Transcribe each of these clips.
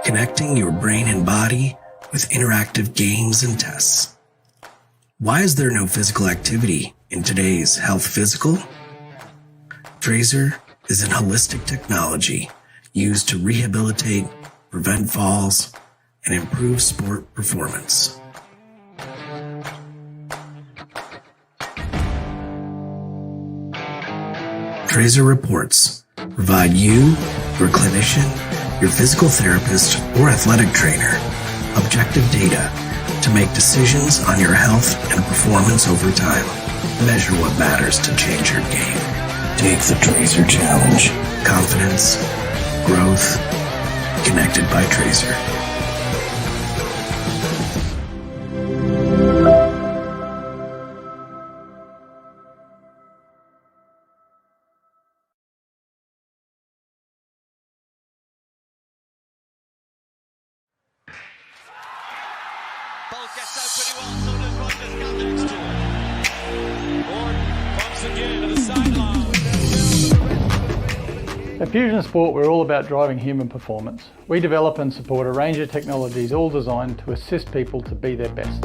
connecting your brain and body with interactive games and tests. Why is there no physical activity in today's health physical? Trazer is an holistic technology used to rehabilitate, prevent falls, and improve sport performance. Trazer reports provide you, your clinician, your physical therapist, or athletic trainer objective data to make decisions on your health and performance over time. Measure what matters to change your game. Take the Trazer Challenge. Confidence, growth, connected by Trazer. Ball gets out pretty well, so does Rogers. Come next to it. Ward once again to the sideline. At Fusion Sport, we're all about driving human performance. We develop and support a range of technologies all designed to assist people to be their best.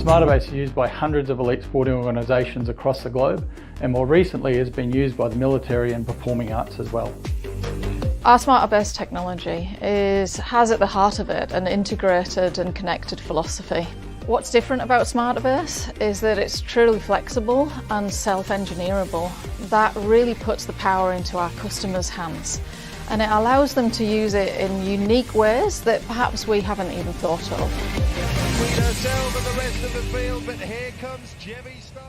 Smartabase is used by hundreds of elite sporting organisations across the globe, and more recently has been used by the military and performing arts as well. Our Smartabase technology has at the heart of it an integrated and connected philosophy. What's different about Smartabase is that it's truly flexible and self-engineerable. That really puts the power into our customers' hands, and it allows them to use it in unique ways that perhaps we haven't even thought of. Between ourselves and the rest of the field, but here comes Jemmy Stone.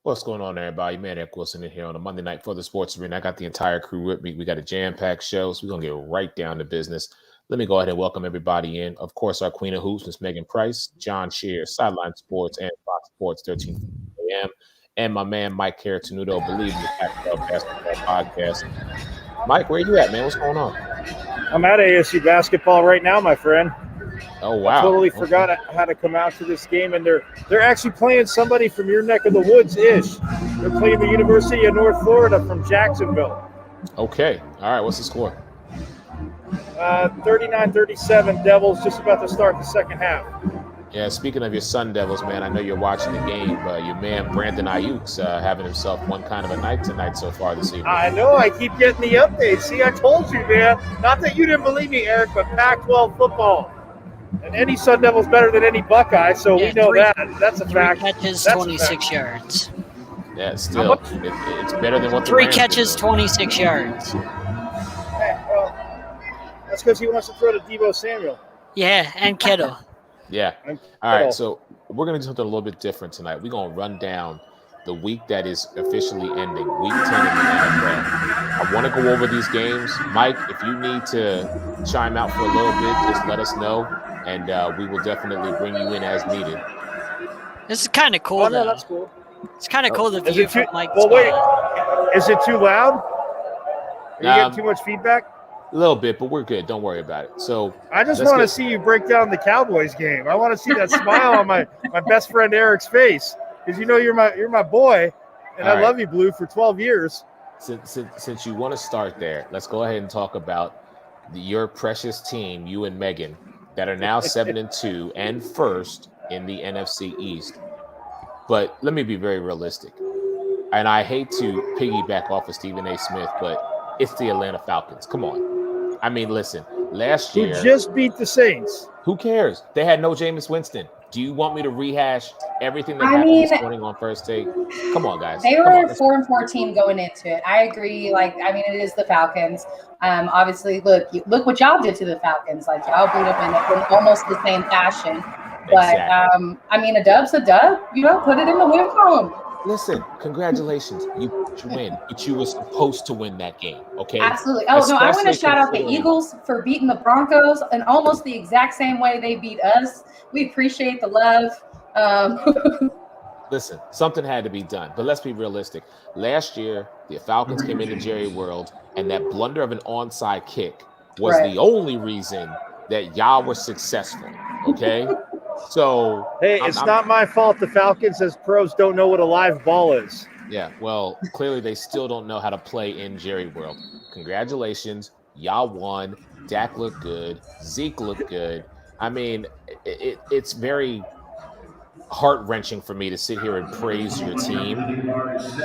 What's going on, everybody? Man, Eric Wilson in here on a Monday night for the Sports Arena. I got the entire crew with me. We got a jam-packed show, so we're going to get right down to business. Let me go ahead and welcome everybody in. Of course, our queen of hoops, Miss Megan Price, John Shear, Sideline Sports, and Fox Sports 13 a.m., and my man Mike Caratanudo, Believe in the Pac-12 Basketball Podcast. Mike, where you at, man? What's going on? I'm at ASU basketball right now, my friend. Oh, wow. I totally forgot how to come out to this game, and they're actually playing somebody from your neck of the woods-ish. They're playing the University of North Florida from Jacksonville. Okay. All right. What's the score? 39-37, Devils just about to start the second half. Yeah, speaking of your Sun Devils, man, I know you're watching the game. Your man Brandon Ayuk's having himself one kind of a night tonight so far this evening. I know. I keep getting the updates. See, I told you, man. Not that you didn't believe me, Eric, but Pac-12 football. And any Sun Devil's better than any Buckeye, so we know that. That's a fact. 3 catches, That's 26 yards. Yeah, still, it's better than what the 3 Rams catches, did, 26 yards. Hey, well, that's because he wants to throw to Deebo Samuel. Yeah, and Kittle. Yeah. All right, so we're going to do something a little bit different tonight. We're going to run down the week that is officially ending, week 10 in the NFL. I want to go over these games. Mike, if you need to chime out for a little bit, just let us know, and we will definitely bring you in as needed. This is kind of cool, Oh, though. no, that's cool. It's kind of cool the Is view it too, from like. well, wait. spot. Is it too loud? Are you getting too much feedback? A little bit, but we're good. Don't worry about it. So I just let's want to get- see you break down the Cowboys game. I want to see that smile on my best friend Eric's face, because you're my boy, and All I right. love you, Blue, for 12 years. Since you want to start there, let's go ahead and talk about your precious team, you and Megan, that are now 7-2 and first in the NFC East. But let me be very realistic, and I hate to piggyback off of Stephen A. Smith, but it's the Atlanta Falcons. Come on. I mean, listen, last Who year, just beat the Saints. who cares? They had no Jameis Winston. Do you want me to rehash everything that I happened mean, this morning on First Take? Come on, guys. They Come were on, a 4-14 going into it. I agree. It is the Falcons. Obviously, look what y'all did to the Falcons. Like, y'all beat them in almost the same fashion. But Exactly. a dub's a dub. Put it in the win column. Listen, congratulations. You win, but you were supposed to win that game, okay? Absolutely. Oh, no, I want to Especially shout out the considering- Eagles for beating the Broncos in almost the exact same way they beat us. We appreciate the love. Listen, something had to be done, but let's be realistic. Last year, the Falcons came into Jerry World, and that blunder of an onside kick was Right. the only reason that y'all were successful, okay? So, Hey, it's not my fault the Falcons as pros don't know what a live ball is. Yeah, well, clearly they still don't know how to play in Jerry World. Congratulations. Y'all won. Dak looked good. Zeke looked good. I mean, it's very heart-wrenching for me to sit here and praise your team.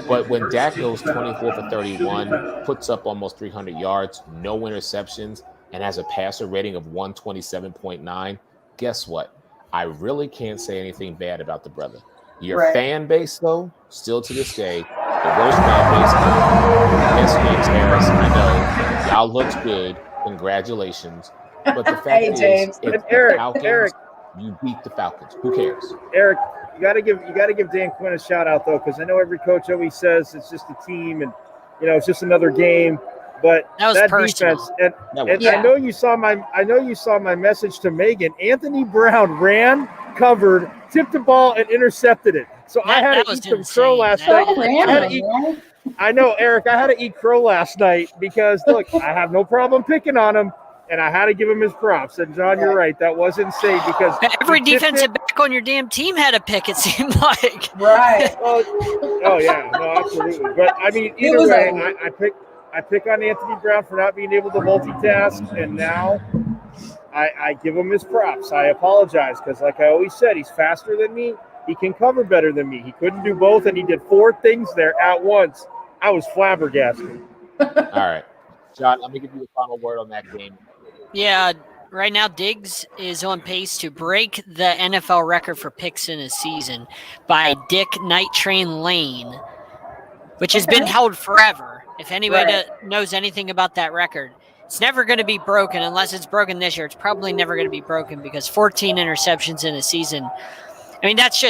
But when Dak goes 24 for 31, puts up almost 300 yards, no interceptions, and has a passer rating of 127.9, guess what? I really can't say anything bad about the brother. Your Right. fan base, though, still to this day, the worst fan base ever. Yes, James Harris, I know. Y'all looked good. Congratulations. But the fact Hey, is, James. it's And Eric, the Falcons. Eric. You beat the Falcons. Who cares? Eric, you got to give Dan Quinn a shout out though, because I know every coach always says it's just a team and it's just another game. But That was personal. defense, and That was- I know you saw my message to Megan. Anthony Brown ran, covered, tipped the ball, and intercepted it. So I had That to was eat some insane. crow last That- So night. I had to random, eat. right? I know, Eric. I had to eat crow last night because look, I have no problem picking on him, and I had to give him his props. And John, you're right. That was insane because Every he tipped defensive it. back on your damn team had a pick, it seemed like. Right. Oh yeah, no, absolutely. But I mean, It either was way, a- I pick on Anthony Brown for not being able to multitask, and now I give him his props. I apologize because, like I always said, he's faster than me. He can cover better than me. He couldn't do both, and he did 4 things there at once. I was flabbergasted. All right. John, let me give you the final word on that game. Yeah, right now Diggs is on pace to break the NFL record for picks in a season by Dick Night Train Lane, which has been held forever. If anybody Right. knows anything about that record, it's never going to be broken unless it's broken this year. It's probably never going to be broken because 14 interceptions in a season. I mean, that's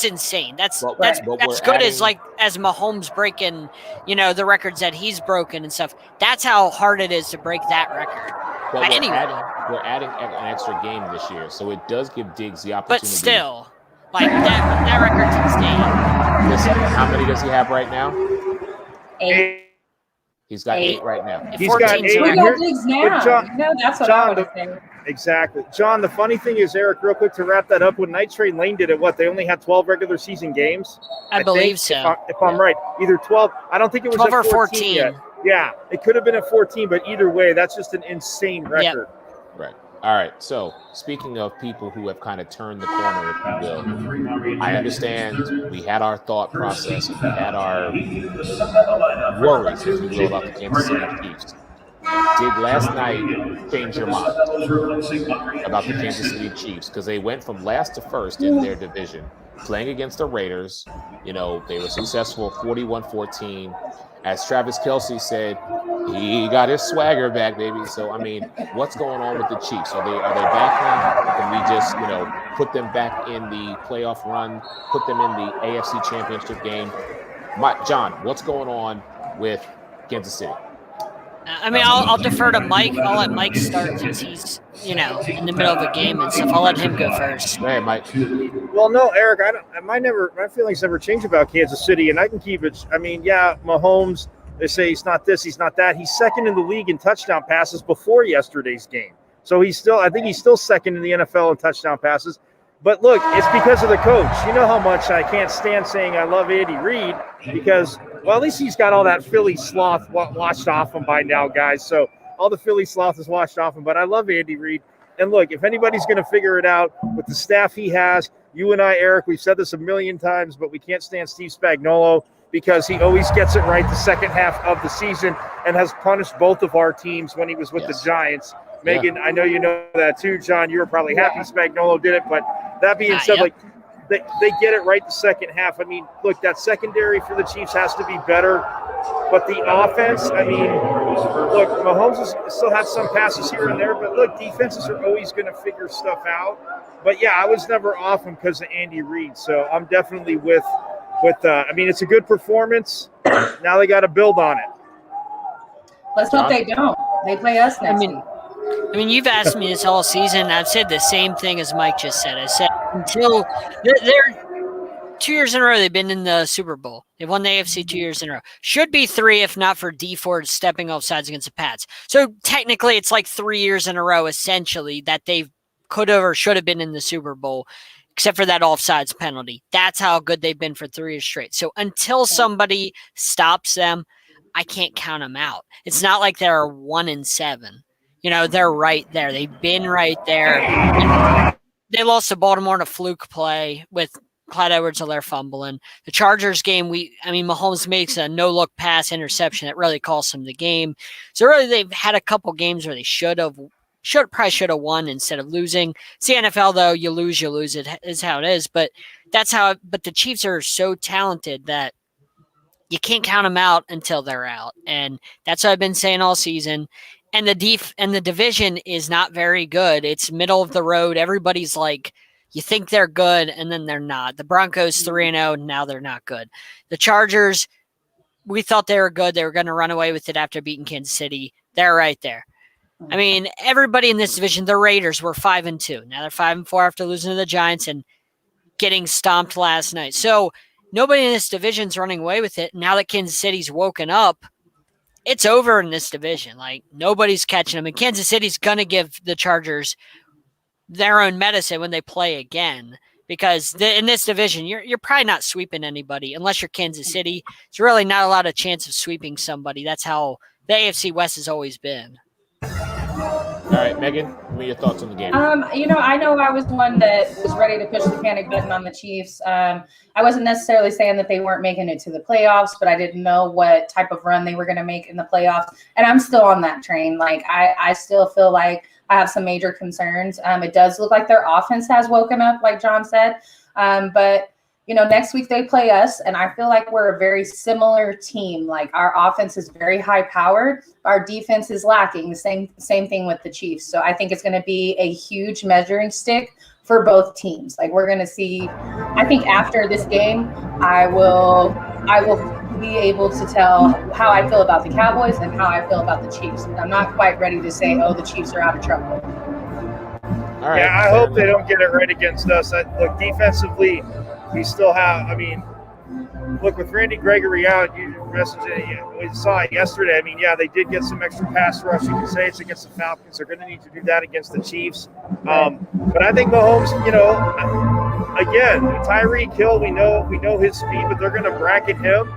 insane. That's But good we're as as Mahomes breaking, the records that he's broken and stuff. That's how hard it is to break that record. But But we're, anyway. we're adding an extra game this year, so it does give Diggs the opportunity. But still, that record's insane. Listen, how many does he have right now? 8. He's got 8 right now. He's got 14's 8. a We record. got Diggs now. But John- That's what John, I would say. Exactly. John, the funny thing is, Eric, real quick to wrap that up, when Night Train Lane did it, they only had 12 regular season games? I think, believe so. If I'm right. Either 12, I don't think it was 12 at or 14 yet. Yeah, it could have been at 14, but either way, that's just an insane record. Right. All right. So, speaking of people who have kind of turned the corner, if you will, I understand we had our thought process, we had our worries, if you will, about the Kansas City Chiefs. Did last night change your mind about the Kansas City Chiefs? Because they went from last to first in their division, playing against the Raiders. They were successful 41-14. As Travis Kelce said, he got his swagger back, baby. So, I mean, what's going on with the Chiefs? Are they back now? Can we just, put them back in the playoff run, put them in the AFC Championship game? John, what's going on with Kansas City? I mean, I'll defer to Mike. I'll let Mike start since he's, in the middle of a game and stuff. I'll let him go first. Go ahead, Mike. Well, no, Eric, my feelings never change about Kansas City, and I can keep it. I mean, yeah, Mahomes, they say he's not this, he's not that. He's second in the league in touchdown passes before yesterday's game. So I think he's still second in the NFL in touchdown passes. But look, it's because of the coach. You know how much I can't stand saying I love Andy Reid because, well, at least he's got all that Philly sloth washed off him by now, guys. So all the Philly sloth is washed off him. But I love Andy Reid. And look, if anybody's going to figure it out with the staff he has, you and I, Eric, we've said this a million times, but we can't stand Steve Spagnuolo because he always gets it right the second half of the season and has punished both of our teams when he was with the Giants. Megan, I know you know that too. John, you were probably happy Spagnuolo did it. But that being said, like they get it right the second half. I mean, look, that secondary for the Chiefs has to be better. But the offense, I mean, look, Mahomes still has some passes here and there. But look, defenses are always going to figure stuff out. But, yeah, I was never off him because of Andy Reid. So I'm definitely with I mean, it's a good performance. Now they got to build on it. Let's hope they don't. They play us next week. I mean, you've asked me this all season. I've said the same thing as Mike just said. I said until they're 2 years in a row, they've been in the Super Bowl. They've won the AFC 2 years in a row. Should be 3 if not for Dee Ford stepping off sides against the Pats. So technically, it's like 3 years in a row, essentially, that they could have or should have been in the Super Bowl, except for that offsides penalty. That's how good they've been for 3 years straight. So until somebody stops them, I can't count them out. It's not like they're 1-7. They're right there. They've been right there. And they lost to Baltimore in a fluke play with Clyde Edwards-Helaire fumbling. The Chargers game, Mahomes makes a no-look pass interception that really cost them the game. So really, they've had a couple games where they probably should have won instead of losing. It's the NFL, though. You lose. It is how it is. But but the Chiefs are so talented that you can't count them out until they're out. And that's what I've been saying all season. And the division is not very good. It's middle of the road. Everybody's like, you think they're good, and then they're not. The Broncos 3-0, now they're not good. The Chargers, we thought they were good. They were going to run away with it after beating Kansas City. They're right there. I mean, everybody in this division, the Raiders were 5-2. Now they're 5-4 after losing to the Giants and getting stomped last night. So nobody in this division's running away with it. Now that Kansas City's woken up, it's over in this division. Like, nobody's catching them. And Kansas City's going to give the Chargers their own medicine when they play again. Because in this division, you're probably not sweeping anybody unless you're Kansas City. It's really not a lot of chance of sweeping somebody. That's how the AFC West has always been. All right, Megan, what are your thoughts on the game? I know I was one that was ready to push the panic button on the Chiefs. I wasn't necessarily saying that they weren't making it to the playoffs, but I didn't know what type of run they were going to make in the playoffs. And I'm still on that train. Like, I still feel like I have some major concerns. It does look like their offense has woken up, like John said. But next week they play us, and I feel like we're a very similar team. Like, our offense is very high-powered. Our defense is lacking. The same thing with the Chiefs. So I think it's going to be a huge measuring stick for both teams. Like, we're going to see. I think after this game, I will be able to tell how I feel about the Cowboys and how I feel about the Chiefs. I'm not quite ready to say, the Chiefs are out of trouble. All right. Yeah, I hope they don't get it right against us. Look, defensively, we still have, look, with Randy Gregory out, we saw it yesterday. They did get some extra pass rush. You can say it's against the Falcons. They're going to need to do that against the Chiefs. But I think Mahomes, again, Tyreek Hill, we know his speed, but they're going to bracket him.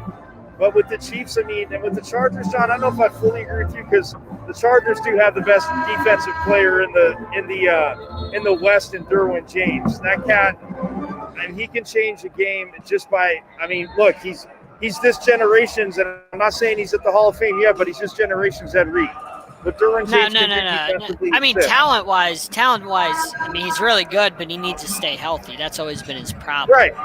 But with the Chiefs, and with the Chargers, John, I don't know if I fully agree with you because the Chargers do have the best defensive player in the West in Derwin James. That cat, he can change a game just by. Look, he's this generation's, and I'm not saying he's at the Hall of Fame yet, but he's this generation's Ed Reed. But Derwin James No. Talent-wise, he's really good, but he needs to stay healthy. That's always been his problem. Right.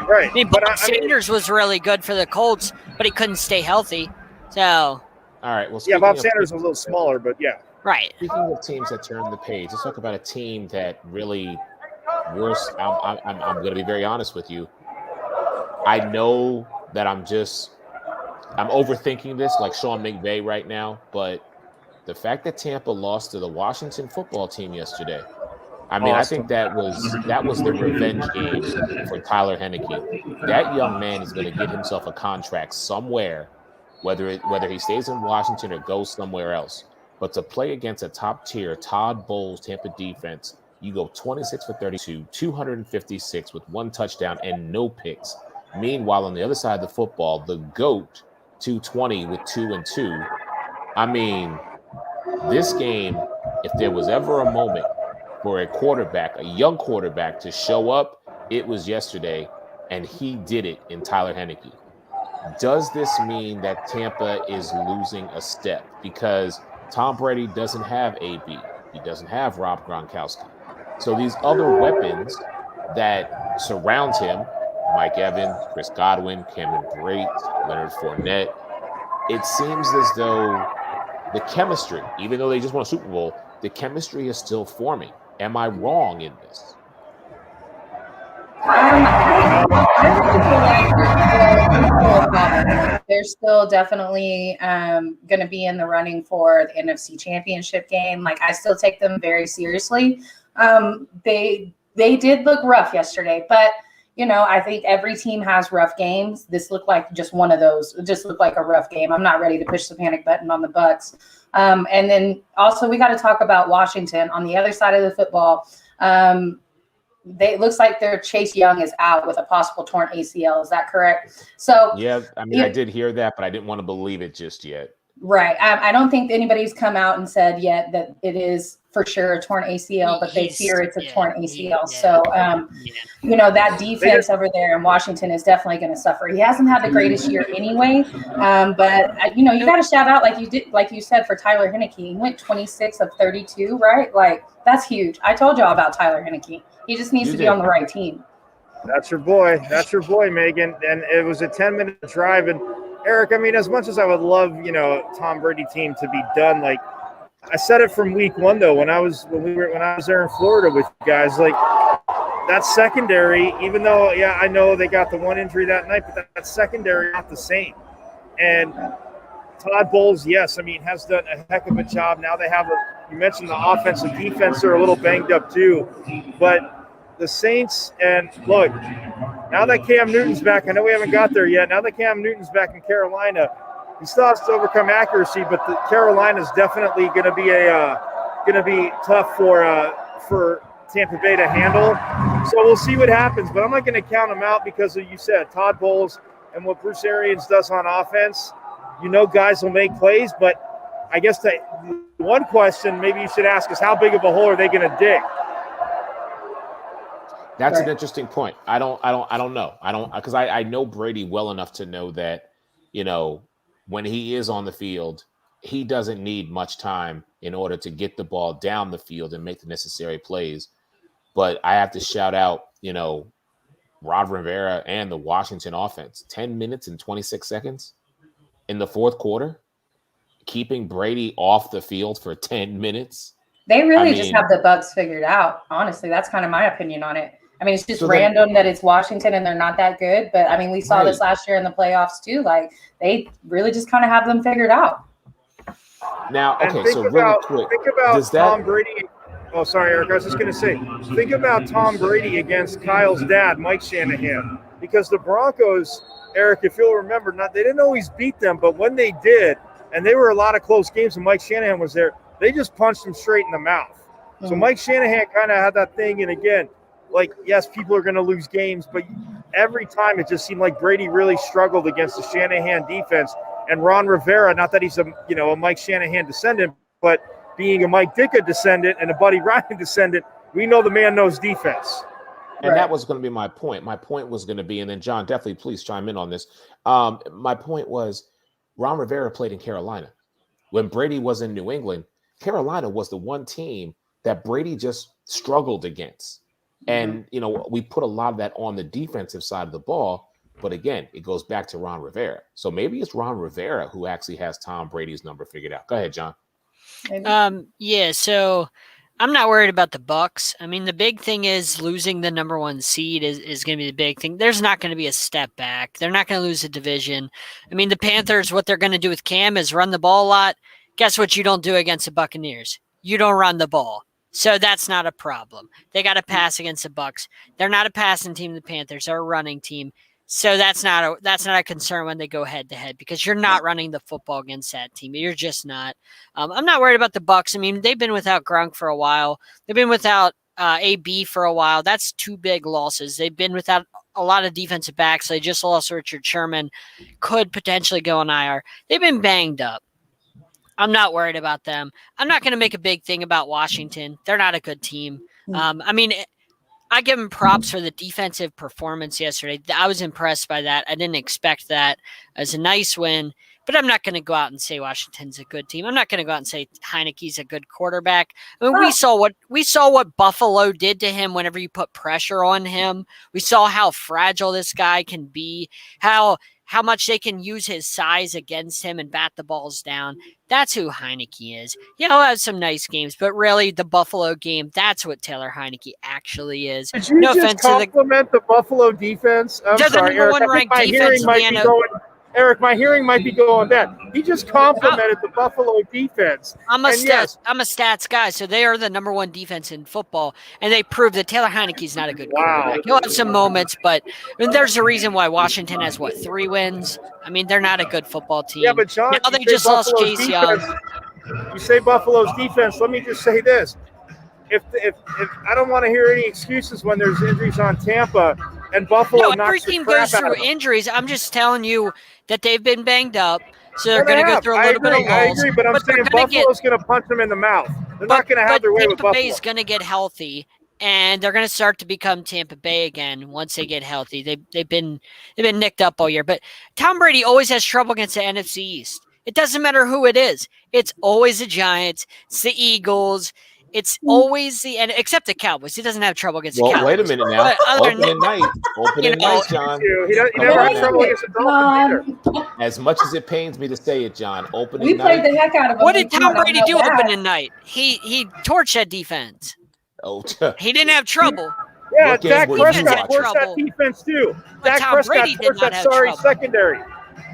Bob Sanders was really good for the Colts, but he couldn't stay healthy. So. All right. Well, Bob Sanders was a little smaller, but yeah. Right. Speaking of teams that turn the page, let's talk about a team that really worse. I'm going to be very honest with you. I know that I'm overthinking this like Sean McVay right now, but the fact that Tampa lost to the Washington football team yesterday, I mean, I think that was the revenge game for Tyler Heineke. That young man is going to get himself a contract somewhere, whether he stays in Washington or goes somewhere else. But to play against a top-tier Todd Bowles Tampa defense, you go 26 for 32, 256 with 1 touchdown and no picks. Meanwhile, on the other side of the football, the GOAT, 220 with 2 and 2. I mean, this game, if there was ever a moment for a young quarterback to show up, it was yesterday, and he did it in Tyler Heineke. Does this mean that Tampa is losing a step? Because Tom Brady doesn't have AB. He doesn't have Rob Gronkowski. So these other weapons that surround him, Mike Evans, Chris Godwin, Cameron Brate, Leonard Fournette, it seems as though the chemistry, even though they just won a Super Bowl, the chemistry is still forming. Am I wrong in this? They're still definitely going to be in the running for the NFC Championship game. Like, I still take them very seriously. They did look rough yesterday, but you know, I think every team has rough games. This looked like just one of those. It just looked like a rough game. I'm not ready to push the panic button on the Bucs. And then also we got to talk about Washington on the other side of the football. It looks like their Chase Young is out with a possible torn ACL. Is that correct? So yeah, I mean, I did hear that, but I didn't want to believe it just yet. Right. I don't think anybody's come out and said yet that it is for sure a torn ACL, but they fear it's a torn ACL. So, you know, that defense over there in Washington is definitely going to suffer. He hasn't had the greatest year anyway, but, you know, you got to shout out like you said, for Tyler Heineke. He went 26 of 32, right? Like, that's huge. I told y'all about Tyler Heineke. He just needs to be on the right team. That's your boy. That's your boy, Megan. And it was a 10-minute drive. And Eric, I mean, as much as I would love, you know, Tom Brady team to be done, like I said it from week one though, when I was there in Florida with you guys, like that secondary, even though I know they got the one injury that night, but that secondary not the same. And Todd Bowles, yes, I mean, has done a heck of a job. Now they have you mentioned the offense and defense are a little banged up too, but the Saints, and look, now that Cam Newton's back, I know we haven't got there yet. Now that Cam Newton's back in Carolina, he still has to overcome accuracy, but the Carolina's definitely going to be tough for Tampa Bay to handle. So we'll see what happens, but I'm not going to count them out because of, you said, Todd Bowles and what Bruce Arians does on offense. You know, guys will make plays, but I guess the one question maybe you should ask is how big of a hole are they going to dig? That's an interesting point. I don't know. Because I know Brady well enough to know that, you know, when he is on the field, he doesn't need much time in order to get the ball down the field and make the necessary plays. But I have to shout out, you know, Ron Rivera and the Washington offense. 10 minutes and 26 seconds in the fourth quarter, keeping Brady off the field for 10 minutes. They really just have the Bucs figured out. Honestly, that's kind of my opinion on it. I mean, it's just random that it's Washington and they're not that good. But, I mean, we saw this last year in the playoffs, too. Like, they really just kind of have them figured out. Now, okay, so really quick. Think about Tom Brady. Oh, sorry, Eric. I was just going to say, think about Tom Brady against Kyle's dad, Mike Shanahan. Because the Broncos, Eric, if you'll remember, they didn't always beat them. But when they did, and they were a lot of close games and Mike Shanahan was there, they just punched him straight in the mouth. Mm-hmm. So Mike Shanahan kind of had that thing. And, again, like, yes, people are going to lose games, but every time it just seemed like Brady really struggled against the Shanahan defense. And Ron Rivera, not that he's a Mike Shanahan descendant, but being a Mike Ditka descendant and a Buddy Ryan descendant, we know the man knows defense. And that was going to be my point. My point was going to be, and then John, definitely please chime in on this. My point was Ron Rivera played in Carolina. When Brady was in New England, Carolina was the one team that Brady just struggled against. And, you know, we put a lot of that on the defensive side of the ball. But again, it goes back to Ron Rivera. So maybe it's Ron Rivera who actually has Tom Brady's number figured out. Go ahead, John. So I'm not worried about the Bucs. I mean, the big thing is losing the number one seed is going to be the big thing. There's not going to be a step back. They're not going to lose the division. I mean, the Panthers, what they're going to do with Cam is run the ball a lot. Guess what you don't do against the Buccaneers? You don't run the ball. So that's not a problem. They got to pass against the Bucs. They're not a passing team, the Panthers. They're a running team. So that's not a concern when they go head to head because you're not running the football against that team. You're just not. I'm not worried about the Bucs. I mean, they've been without Gronk for a while. They've been without AB for a while. That's 2 big losses. They've been without a lot of defensive backs. They just lost Richard Sherman. Could potentially go on IR. They've been banged up. I'm not worried about them. I'm not going to make a big thing about Washington. They're not a good team. I mean, I give them props for the defensive performance yesterday. I was impressed by that. I didn't expect that as a nice win, but I'm not going to go out and say Washington's a good team. I'm not going to go out and say Heineke's a good quarterback. I mean, we saw what Buffalo did to him whenever you put pressure on him. We saw how fragile this guy can be, how much they can use his size against him and bat the balls down. That's who Heineke is. Yeah, he'll have some nice games, but really the Buffalo game, that's what Taylor Heineke actually is. Did you just compliment the Buffalo defense? I'm sorry, Eric. Eric, my hearing might be going bad. He just complimented the Buffalo defense. I'm a stats guy, so they are the number 1 defense in football, and they proved that Taylor Heineke's not a good quarterback. He'll have some moments, but there's a reason why Washington has, 3 wins? I mean, they're not a good football team. Yeah, but John, now they just lost Chase Young. You say Buffalo's defense. Let me just say this. If I don't want to hear any excuses when there's injuries on Tampa and Buffalo knocks the crap out of them. Every team goes through injuries. I'm just telling you that they've been banged up, so they're going to go through a little bit of lulls. I agree, but I'm saying Buffalo's going to punch them in the mouth. They're not going to have their way with Buffalo. Tampa Bay's going to get healthy, and they're going to start to become Tampa Bay again once they get healthy. They've been nicked up all year, but Tom Brady always has trouble against the NFC East. It doesn't matter who it is. It's always the Giants. It's the Eagles. It's always except the Cowboys. He doesn't have trouble against the Cowboys. Wait a minute now. Opening night, John. He never had trouble against the Dolphins either. As much as it pains me to say it, John, we played the heck out of him. What did Tom Brady do opening night? He torched that defense. Oh, he didn't have trouble. Yeah, Dak Prescott forced that defense too. Dak Prescott forced that sorry secondary.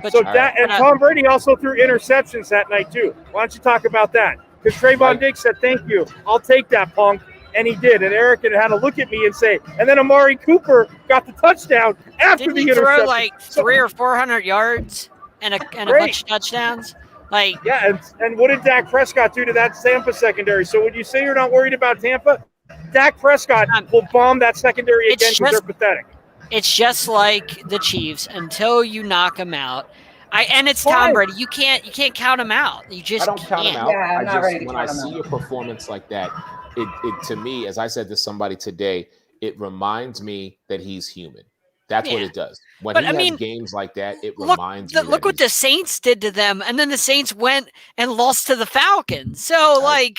And Tom Brady also threw interceptions that night too. Why don't you talk about that? Because Trayvon Diggs said, "Thank you, I'll take that, punk," and he did. And Eric had to look at me and say, and then Amari Cooper got the touchdown after the interception. Throw like 300 or 400 yards and a bunch of touchdowns. And what did Dak Prescott do to that Tampa secondary? So would you say you're not worried about Tampa? Dak Prescott will bomb that secondary again because they're pathetic. It's just like the Chiefs until you knock them out. And it's Tom Brady. You can't count him out. You just I don't count him out. Yeah, I'm not ready to when count I him see out. a performance like that, it to me, as I said to somebody today, it reminds me that he's human. That's what it does. When he has games like that, it reminds me. Look what the Saints did to them, and then the Saints went and lost to the Falcons. So, I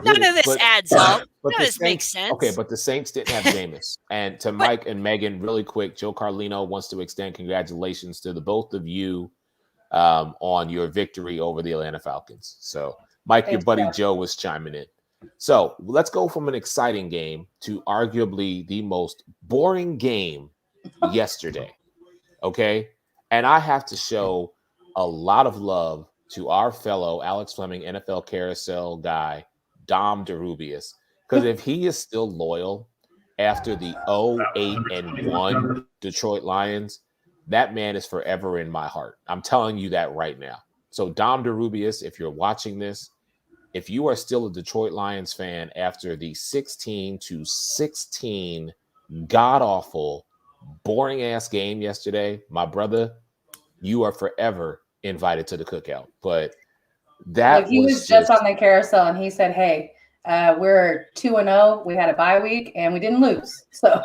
none of this adds up. None of this makes sense. Okay, but the Saints didn't have Jameis. And to Mike and Megan, really quick, Joe Carlino wants to extend congratulations to the both of you on your victory over the Atlanta Falcons. So, Mike, your buddy Joe was chiming in. So, let's go from an exciting game to arguably the most boring game yesterday. Okay? And I have to show a lot of love to our fellow Alex Fleming NFL Carousel guy, Dom DeRubius, because if he is still loyal after the 0-8-1 Detroit Lions, that man is forever in my heart. I'm telling you that right now. So Dom DeRubius, if you're watching this, if you are still a Detroit Lions fan after the 16-16 god-awful, boring-ass game yesterday, my brother, you are forever invited to the cookout. But that he was just on the carousel, and he said, hey, we're 2-0. We had a bye week, and we didn't lose. So...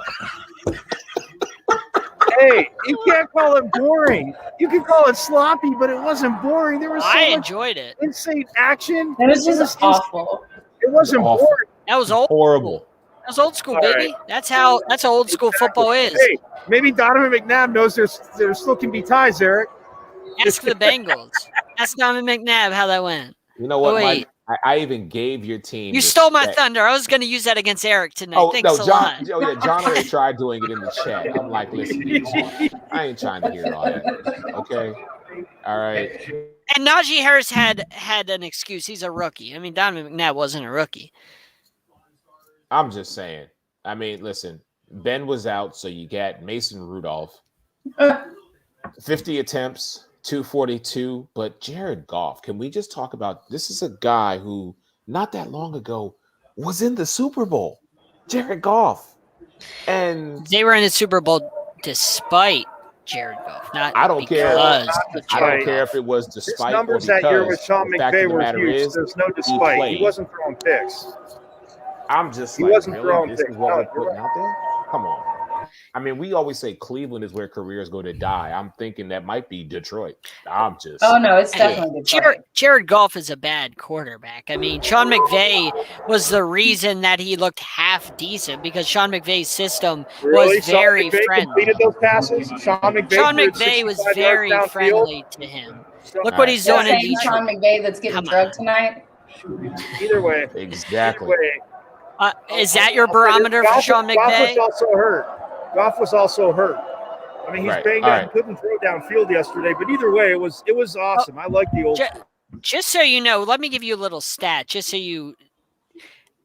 Hey, you can't call it boring. You can call it sloppy, but it wasn't boring. There was so much enjoyed it. Insane action. It was just awful. It wasn't boring. That was old. Horrible. That was old school, baby. Right. That's how old school football is. Hey, maybe Donovan McNabb knows there still can be ties, Eric. Ask the Bengals. Ask Donovan McNabb how that went. You know what, Mike? I even gave your team. You stole my thunder. I was going to use that against Eric tonight. Oh, Thanks no, John. John already tried doing it in the chat. I'm like, listen, I ain't trying to hear all that. Okay. All right. And Najee Harris had an excuse. He's a rookie. I mean, Donovan McNabb wasn't a rookie. I'm just saying. I mean, listen, Ben was out, so you got Mason Rudolph. 50 attempts, 242. But Jared Goff, can we just talk about this? Is a guy who not that long ago was in the Super Bowl. Jared Goff. And they were in the Super Bowl despite Jared Goff. I don't care. I don't care if it was despite. His numbers that year with Sean McVay were huge. There's no despite. He wasn't throwing picks. I'm just he like, wasn't really? throwing This picks. is what we're putting out there? Come on. I mean, we always say Cleveland is where careers go to die. I'm thinking that might be Detroit. I'm just. Oh, no, it's definitely Detroit. Jared Goff is a bad quarterback. I mean, Sean McVay was the reason that he looked half decent because Sean McVay's system was very friendly. Completed those passes? Sean McVay was very friendly to him. Look what he's doing in Detroit. Sean McVay that's getting drugged tonight. Either way. Exactly. Either way. Is that your barometer for Sean McVay? Goff was also hurt. I mean, he's banged up and couldn't throw downfield yesterday. But either way, it was awesome. I like the old. Just so you know, let me give you a little stat. Just so you.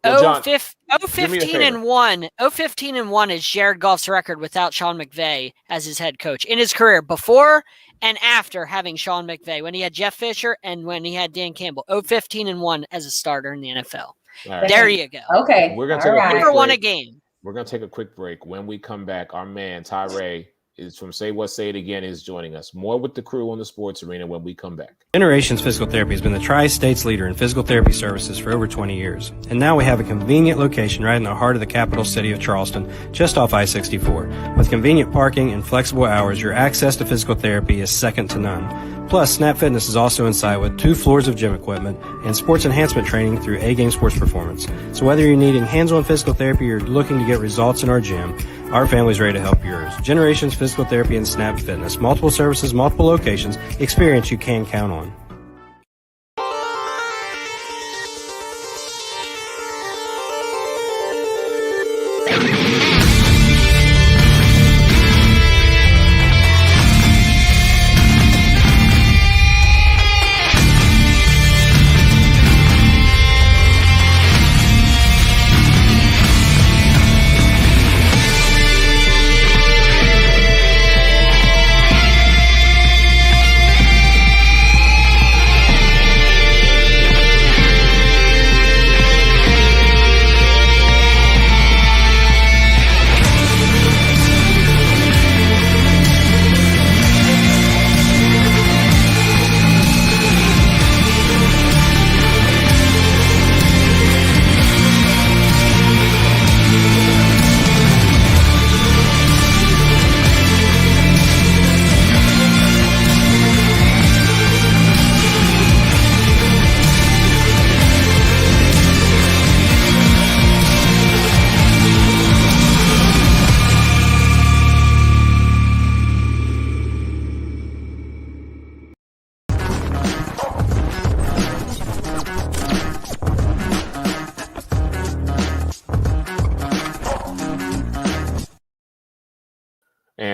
0-15-1 is Jared Goff's record without Sean McVay as his head coach in his career before and after having Sean McVay, when he had Jeff Fisher and when he had Dan Campbell. 0-15-1 as a starter in the NFL. Right. There you go. Okay. We're gonna take never won a game. We're gonna take a quick break. When we come back, our man Ty Ray is from Say What Say It Again is joining us. More with the crew on the Sports Arena when we come back. Generations Physical Therapy has been the Tri-State's leader in physical therapy services for over 20 years. And now we have a convenient location right in the heart of the capital city of Charleston, just off I-64. With convenient parking and flexible hours, your access to physical therapy is second to none. Plus, Snap Fitness is also in sight with 2 floors of gym equipment and sports enhancement training through A-Game Sports Performance. So whether you're needing hands-on physical therapy or looking to get results in our gym, our family's ready to help yours. Generations Physical Therapy and Snap Fitness. Multiple services, multiple locations. Experience you can count on.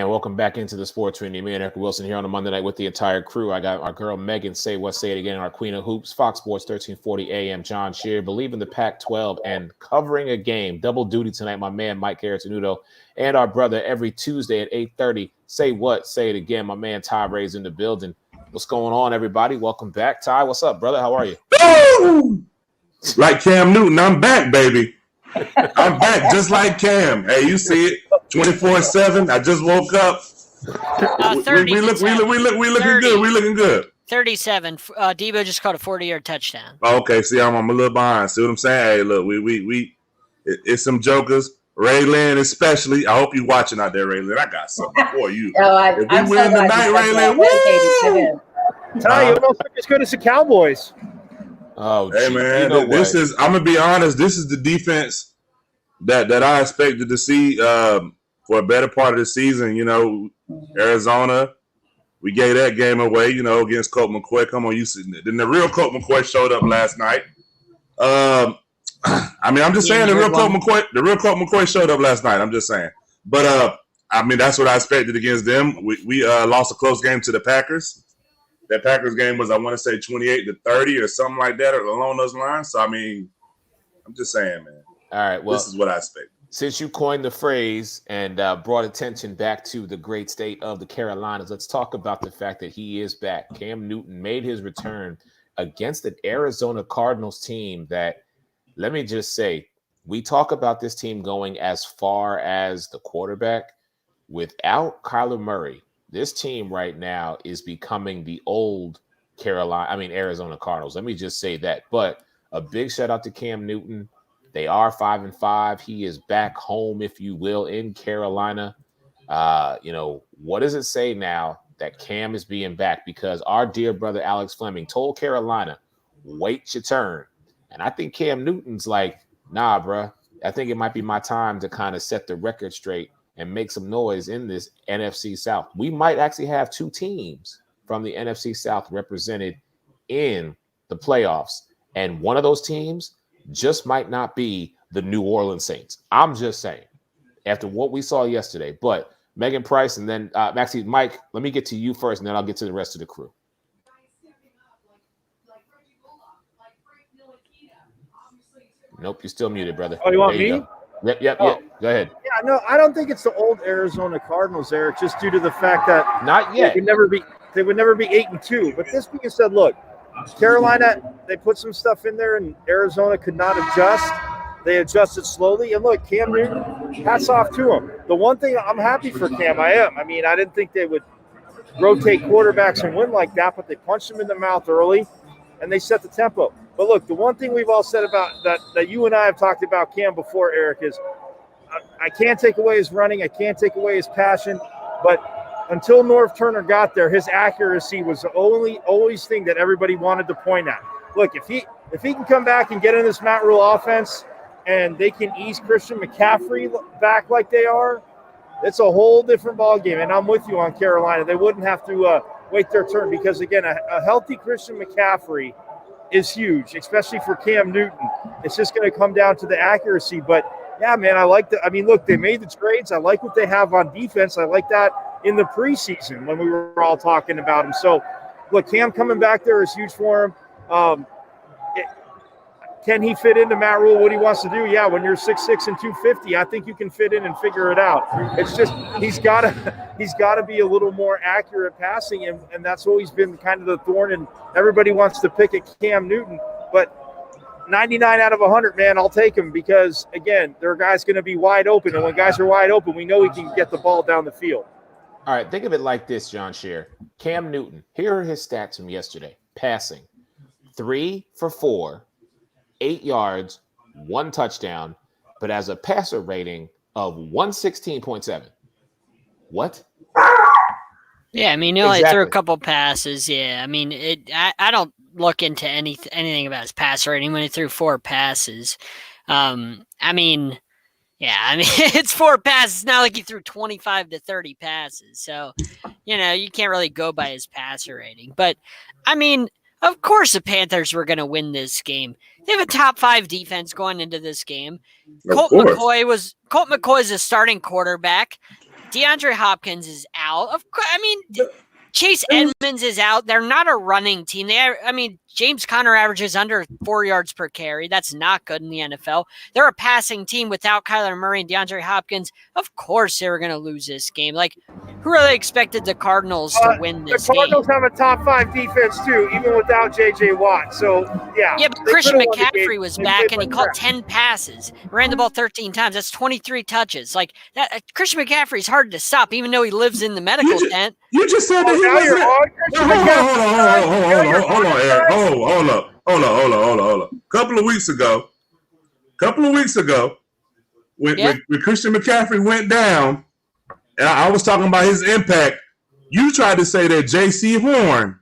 Welcome back into the Sports Arena. Me and Eric Wilson here on a Monday night with the entire crew. I got our girl Megan Say What Say It Again, our Queen of Hoops, Fox Sports 1340 AM, John Shear, Believe in the Pac-12, and covering a game. Double duty tonight, my man Mike Caratanudo, and our brother every Tuesday at 8:30. Say What Say It Again. My man Ty Ray's in the building. What's going on, everybody? Welcome back. Ty, what's up, brother? How are you? Boom! Like Cam Newton, I'm back, baby. I'm back just like Cam. Hey, you see it 24/7. I just woke up. We looking good. We looking good. 37. Debo just caught a 40-yard touchdown. Okay, see, I'm a little behind. See what I'm saying? Hey, look, it's some jokers. Ray Lynn, especially. I hope you watching out there, Ray Lynn. I got something for you. If we win tonight, Ray Lynn, Ty, you almost look as good as the Cowboys. Oh, hey man, I'm gonna be honest. This is the defense that I expected to see for a better part of the season. You know, Arizona, we gave that game away. You know, against Colt McCoy. Come on, you see. Then the real Colt McCoy showed up last night. I mean, I'm just saying the real Colt McCoy showed up last night. I'm just saying, but I mean, that's what I expected against them. We lost a close game to the Packers. That Packers game was, I want to say, 28-30 or something like that, or along those lines. So I mean, I'm just saying, man. All right, well, this is what I expect. Since you coined the phrase and brought attention back to the great state of the Carolinas, let's talk about the fact that he is back. Cam Newton made his return against an Arizona Cardinals team that, let me just say, we talk about this team going as far as the quarterback. Without Kyler Murray, this team right now is becoming the old Arizona Cardinals. Let me just say that. But a big shout out to Cam Newton. They are 5-5. He is back home, if you will, in Carolina. What does it say now that Cam is being back? Because our dear brother Alex Fleming told Carolina, wait your turn. And I think Cam Newton's like, nah, bro. I think it might be my time to kind of set the record straight and make some noise in this NFC South. We might actually have two teams from the NFC South represented in the playoffs. And one of those teams just might not be the New Orleans Saints. I'm just saying, after what we saw yesterday. But Megan Price and then Mike, let me get to you first, and then I'll get to the rest of the crew. Nope, you're still muted, brother. Oh, you want me? Yep. Oh. Go ahead. Yeah, no, I don't think it's the old Arizona Cardinals, Eric, just due to the fact that not yet. They would never be 8-2. But this being said, look, Carolina, they put some stuff in there, and Arizona could not adjust. They adjusted slowly. And look, Cam Newton, hats off to him. The one thing I'm happy for Cam, I mean, I didn't think they would rotate quarterbacks and win like that, but they punched him in the mouth early, and they set the tempo. But look, the one thing we've all said about that you and I have talked about Cam before, Eric, is I can't take away his running. I can't take away his passion. But until Norv Turner got there, his accuracy was the always thing that everybody wanted to point at. Look, if he can come back and get in this Matt Rule offense and they can ease Christian McCaffrey back like they are, it's a whole different ballgame. And I'm with you on Carolina. They wouldn't have to wait their turn because, again, a healthy Christian McCaffrey is huge, especially for Cam Newton. It's just going to come down to the accuracy. But, yeah, man, look, they made the trades. I like what they have on defense. I like that in the preseason when we were all talking about him. So, look, Cam coming back there is huge for him. Can he fit into Matt Rule, what he wants to do? Yeah, when you're 6'6" and 250, I think you can fit in and figure it out. It's just he's got to be a little more accurate passing, and that's always been kind of the thorn, and everybody wants to pick at Cam Newton. But 99 out of 100, man, I'll take him because, again, there are guys going to be wide open, and when guys are wide open, we know he can get the ball down the field. All right, think of it like this, John Scheer. Cam Newton, here are his stats from yesterday. Passing, 3 for 4. 8 yards, 1 touchdown, but as a passer rating of 116.7. What? Yeah, I mean, he only threw a couple passes. Yeah, I mean, I don't look into anything about his passer rating when he threw 4 passes. It's 4 passes. It's not like he threw 25 to 30 passes. So, you can't really go by his passer rating. But, I mean, of course the Panthers were going to win this game. They have a top 5 defense going into this game. Colt McCoy is a starting quarterback. DeAndre Hopkins is out. Of course, Chase Edmonds is out. They're not a running team. James Conner averages under 4 yards per carry. That's not good in the NFL. They're a passing team without Kyler Murray and DeAndre Hopkins. Of course they were going to lose this game. Who really expected the Cardinals to win this game? The Cardinals have a top 5 defense, too, even without J.J. Watt. So, yeah. Yeah, but Christian McCaffrey was back, and he caught 10 passes. Ran the ball 13 times. That's 23 touches. Christian McCaffrey's hard to stop, even though he lives in the medical tent. You just said that he wasn't. Hold on, Eric. Hold up. Couple of weeks ago, when Christian McCaffrey went down, and I was talking about his impact, you tried to say that J.C. Horn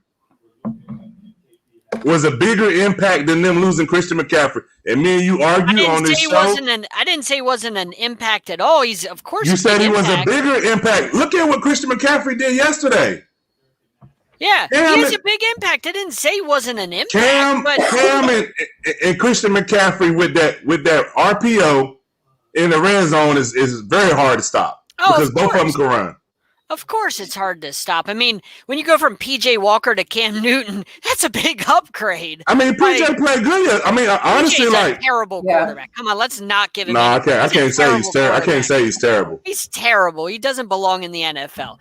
was a bigger impact than them losing Christian McCaffrey. And me and you argue on this show. I didn't say it wasn't an impact at all. He's, of course, you said he was a bigger impact. Look at what Christian McCaffrey did yesterday. Yeah, he has a big impact. I didn't say he wasn't an impact. Cam and Christian McCaffrey with that RPO in the red zone is very hard to stop because both of them can run. Of course it's hard to stop. I mean, when you go from P.J. Walker to Cam Newton, that's a big upgrade. I mean, PJ played good. I mean, honestly, PJ's like a terrible quarterback. Come on, let's not give him. No, I can't say he's terrible. I can't say he's terrible. He's terrible. He doesn't belong in the NFL.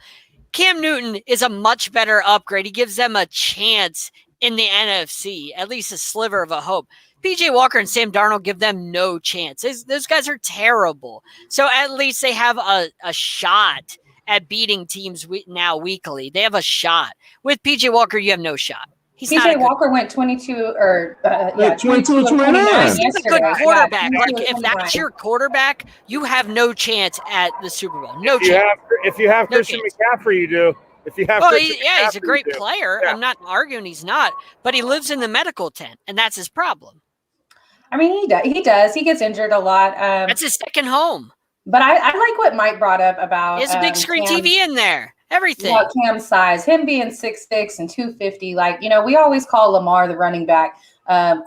Cam Newton is a much better upgrade. He gives them a chance in the NFC, at least a sliver of a hope. P.J. Walker and Sam Darnold give them no chance. Those guys are terrible. So at least they have a shot at beating teams now weekly. They have a shot. With P.J. Walker, you have no shot. P.J. Walker went 22 or 22 29. He's a good quarterback. Like if that's your quarterback, you have no chance at the Super Bowl. No chance. If you have Christian McCaffrey, you do. If you have he's a great player. Yeah. I'm not arguing he's not, but he lives in the medical tent, and that's his problem. I mean, he does. He gets injured a lot. That's his second home. But I like what Mike brought up about. He has a big screen TV in there. Everything. About Cam's size, him being 6'6" and 250. Like, we always call Lamar the running back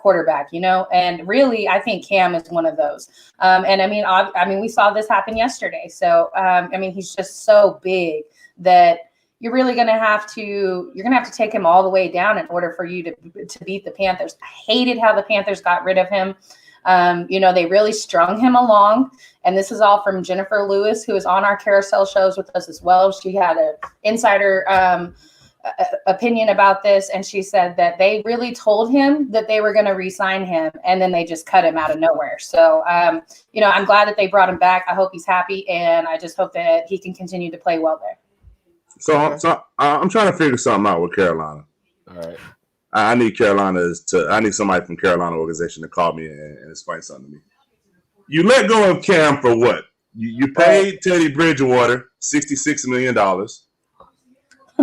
quarterback, and really I think Cam is one of those. And I mean, we saw this happen yesterday. So, he's just so big that you're really going to have to take him all the way down in order for you to beat the Panthers. I hated how the Panthers got rid of him. They really strung him along. And this is all from Jennifer Lewis, who is on our carousel shows with us as well. She had an insider opinion about this. And she said that they really told him that they were going to re-sign him. And then they just cut him out of nowhere. So, I'm glad that they brought him back. I hope he's happy. And I just hope that he can continue to play well there. So I'm trying to figure something out with Carolina. All right. I need somebody from Carolina organization to call me and explain something to me. You let go of Cam for what? You paid Teddy Bridgewater $66 million.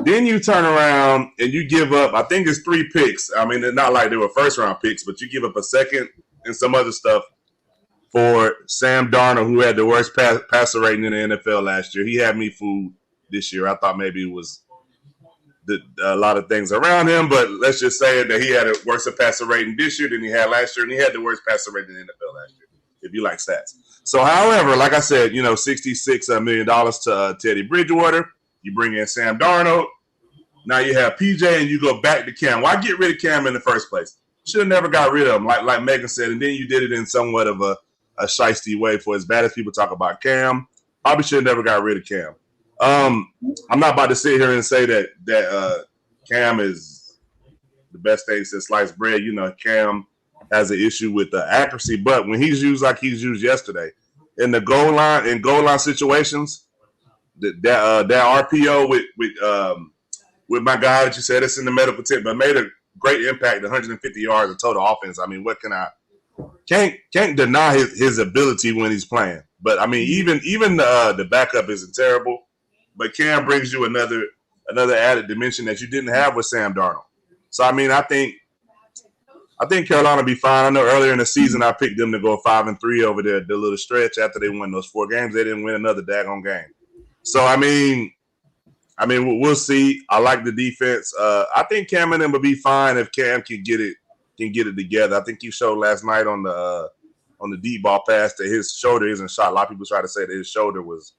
Then you turn around and you give up, I think it's 3 picks. I mean, it's not like they were first round picks, but you give up a second and some other stuff for Sam Darnold, who had the worst passer rating in the NFL last year. He had me fooled this year. I thought maybe it was a lot of things around him, but let's just say that he had a worse passer rating this year than he had last year, and he had the worst passer rating in the NFL last year, if you like stats. So, however, like I said, $66 million to Teddy Bridgewater. You bring in Sam Darnold. Now you have PJ, and you go back to Cam. Why get rid of Cam in the first place? Should have never got rid of him, like Megan said, and then you did it in somewhat of a shiesty way. For as bad as people talk about Cam, probably should have never got rid of Cam. I'm not about to sit here and say that Cam is the best thing since sliced bread. Cam has an issue with the accuracy, but when he's used like he's used yesterday in the goal line situations, that RPO with my guy that you said it's in the medical tip, but made a great impact, 150 yards of total offense. I mean, what can I can't deny his ability when he's playing. But I mean, even the backup isn't terrible. But Cam brings you another added dimension that you didn't have with Sam Darnold. So I mean, I think Carolina will be fine. I know earlier in the season I picked them to go 5-3 over there, the little stretch after they won those 4 games. They didn't win another daggone game. So I mean, we'll see. I like the defense. I think Cam and them will be fine if Cam can get it together. I think he showed last night on the deep ball pass that his shoulder isn't shot. A lot of people try to say that his shoulder was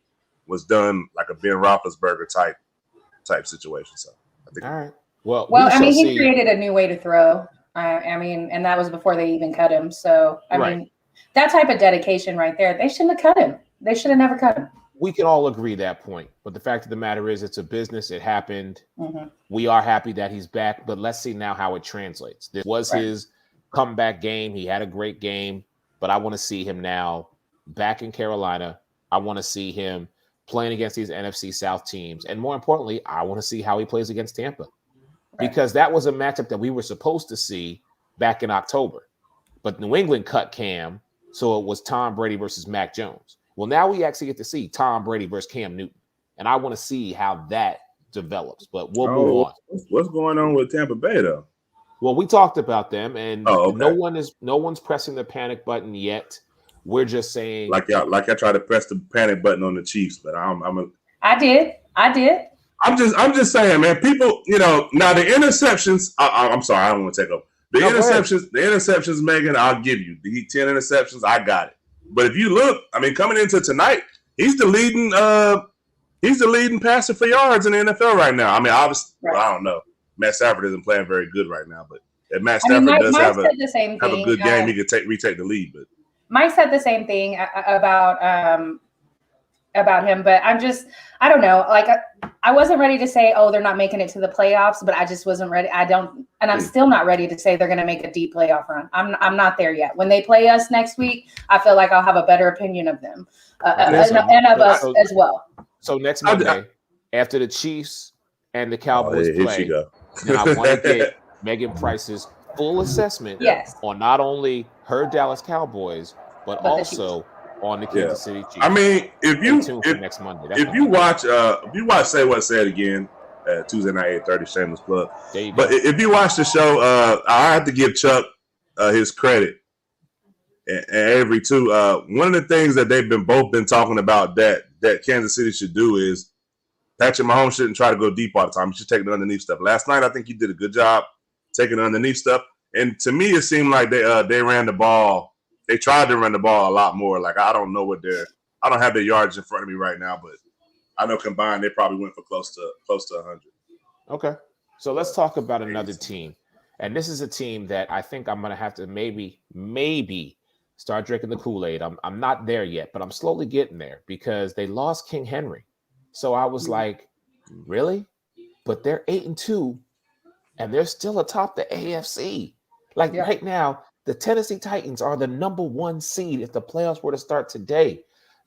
done like a Ben Roethlisberger type situation. So I think. All right. Well, I mean, he created a new way to throw. And that was before they even cut him. So I mean, that type of dedication right there, they shouldn't have cut him. They should have never cut him. We can all agree that point. But the fact of the matter is, it's a business. It happened. Mm-hmm. We are happy that he's back, but let's see now how it translates. This was his comeback game. He had a great game, but I want to see him now back in Carolina. I want to see him playing against these NFC South teams. And more importantly, I want to see how he plays against Tampa. Because that was a matchup that we were supposed to see back in October. But New England cut Cam, so it was Tom Brady versus Mac Jones. Well, now we actually get to see Tom Brady versus Cam Newton. And I want to see how that develops. But we'll move on. What's going on with Tampa Bay, though? Well, we talked about them, and no one's pressing the panic button yet. We're just saying, like y'all tried to press the panic button on the Chiefs, but I did. I'm just saying, man. People, now the interceptions. I'm sorry, I don't want to take over. The interceptions, Megan, I'll give you. The 10 interceptions, I got it. But if you look, I mean, coming into tonight, he's the leading He's the leading passer for yards in the NFL right now. I mean, obviously, well, I don't know. Matt Stafford isn't playing very good right now, but if Matt Stafford does have a good game, he could retake the lead. But Mike said the same thing about him, but I don't know. Like I wasn't ready to say, oh, they're not making it to the playoffs, but I just wasn't ready. I'm still not ready to say they're going to make a deep playoff run. I'm not there yet. When they play us next week, I feel like I'll have a better opinion of them and of us as well. So next Monday, after the Chiefs and the Cowboys play, then I want to get Megan Price's full assessment on not only her Dallas Cowboys, but also on the Kansas City Chiefs. I mean, if next Monday, if you watch Say What Said Again, Tuesday night 8:30, shameless plug. There you go. But if you watch the show, I have to give Chuck his credit and Avery too. One of the things that they've both been talking about that Kansas City should do is Patrick Mahomes shouldn't try to go deep all the time. He should take the underneath stuff. Last night, I think he did a good job taking the underneath stuff. And to me, it seemed like they ran the ball. They tried to run the ball a lot more. Like, I don't know I don't have their yards in front of me right now, but I know combined they probably went for close to 100. Okay. So let's talk about another team. And this is a team that I think I'm going to have to maybe start drinking the Kool-Aid. I'm not there yet, but I'm slowly getting there because they lost King Henry. So I was like, really? But they're 8-2, and they're still atop the AFC. Right now, the Tennessee Titans are the number 1 seed if the playoffs were to start today.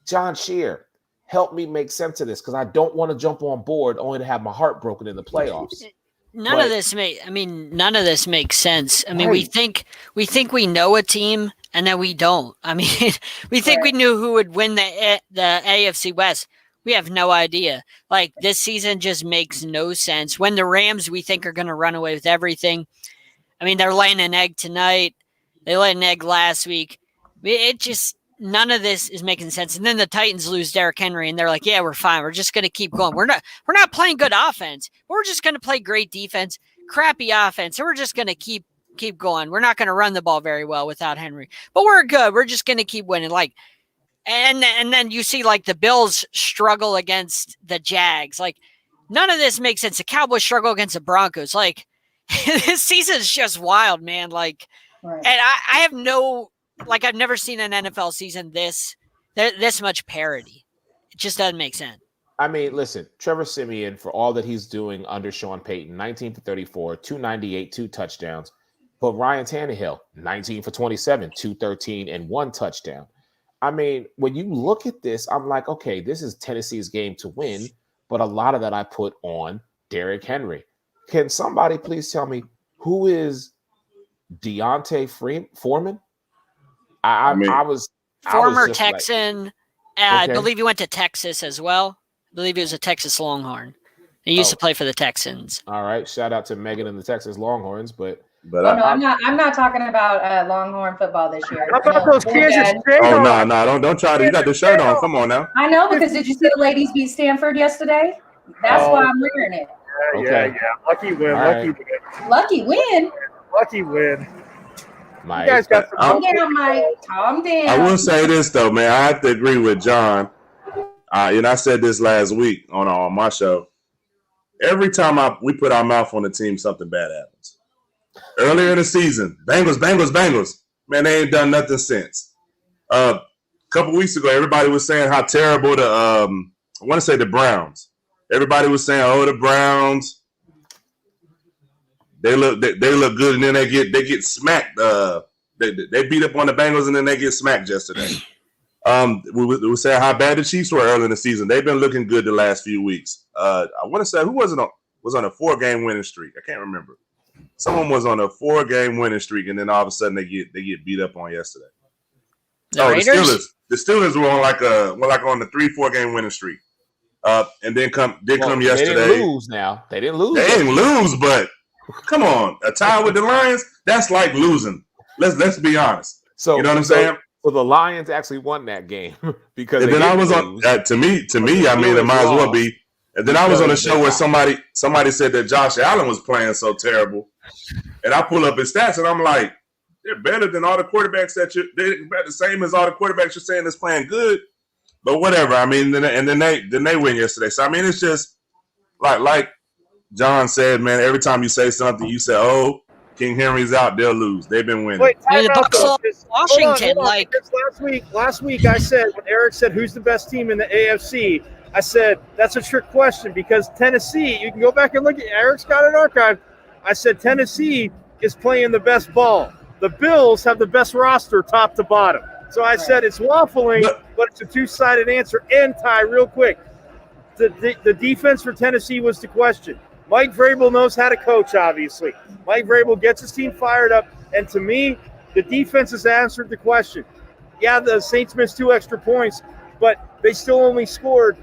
John Scheer, help me make sense of this because I don't want to jump on board only to have my heart broken in the playoffs. None of this makes sense. I mean, we think we know a team and then we don't. I mean, we think we knew who would win the AFC West. We have no idea. Like, this season just makes no sense. When the Rams, we think, are going to run away with everything. I mean, they're laying an egg tonight. They laid an egg last week. None of this is making sense. And then the Titans lose Derrick Henry, and they're like, yeah, we're fine. We're just going to keep going. We're not playing good offense. We're just going to play great defense, crappy offense. So we're just going to keep going. We're not going to run the ball very well without Henry. But we're good. We're just going to keep winning. And then you see, the Bills struggle against the Jags. None of this makes sense. The Cowboys struggle against the Broncos. This season is just wild, man. And I have no... I've never seen an NFL season this much parity. It just doesn't make sense. I mean, listen, Trevor Siemian, for all that he's doing under Sean Payton, 19 for 34, 298, 2 touchdowns. But Ryan Tannehill, 19 for 27, 213, and 1 touchdown. I mean, when you look at this, I'm like, okay, this is Tennessee's game to win, but a lot of that I put on Derrick Henry. Can somebody please tell me who is Deontay Foreman? I was former Texan. I believe he went to Texas as well. I believe he was a Texas Longhorn. He used to play for the Texans. All right, shout out to Megan and the Texas Longhorns, but I'm not talking about Longhorn football this year. How about those Kansas State? Oh no, don't try to. You got the shirt on. Come on now. I know, because did you see the ladies beat Stanford yesterday? That's why I'm wearing it. Yeah. Lucky win. Right. Lucky win. Lucky win. Mike. You guys got some Calm down, Mike. Calm down. I will say this though, man. I have to agree with John. I said this last week on my show. Every time we put our mouth on the team, something bad happens. Earlier in the season, Bengals. Man, they ain't done nothing since. A couple weeks ago, everybody was saying how terrible I want to say the Browns. Everybody was saying, oh, the Browns. They look good, and then they get smacked. They beat up on the Bengals, and then they get smacked yesterday. We said how bad the Chiefs were early in the season. They've been looking good the last few weeks. I want to say who was on a 4-game winning streak. I can't remember. Someone was on a 4-game winning streak, and then all of a sudden they get beat up on yesterday. The Raiders? The Steelers were on on the 3-4 game winning streak. And then come yesterday. They didn't lose now. They didn't lose. They didn't lose, but come on, a tie with the Lions, that's like losing. Let's be honest. So you know what I'm saying? Well, the Lions actually won that game because. And then I was on. To me, I mean, it might as well be. And then I was on a show where somebody said that Josh Allen was playing so terrible, and I pull up his stats, and I'm like, they're better than all the quarterbacks they're about the same as all the quarterbacks you're saying is playing good. but whatever. I mean, and then they win yesterday. So I mean, it's just like John said, man. Every time you say something, you say, "Oh, King Henry's out, they'll lose. They've been winning." Wait, time The out, Bucks though, lost 'cause- Washington, hold on, because last week I said, when Eric said who's the best team in the AFC, I said that's a trick question because Tennessee. You can go back and look at Eric's got it archived. I said Tennessee is playing the best ball. The Bills have the best roster, top to bottom. So I said it's waffling, but it's a two-sided answer. And Ty, real quick, the defense for Tennessee was the question. Mike Vrabel knows how to coach, obviously. Mike Vrabel gets his team fired up, and to me, the defense has answered the question. Yeah, the Saints missed 2 extra points, but they still only scored,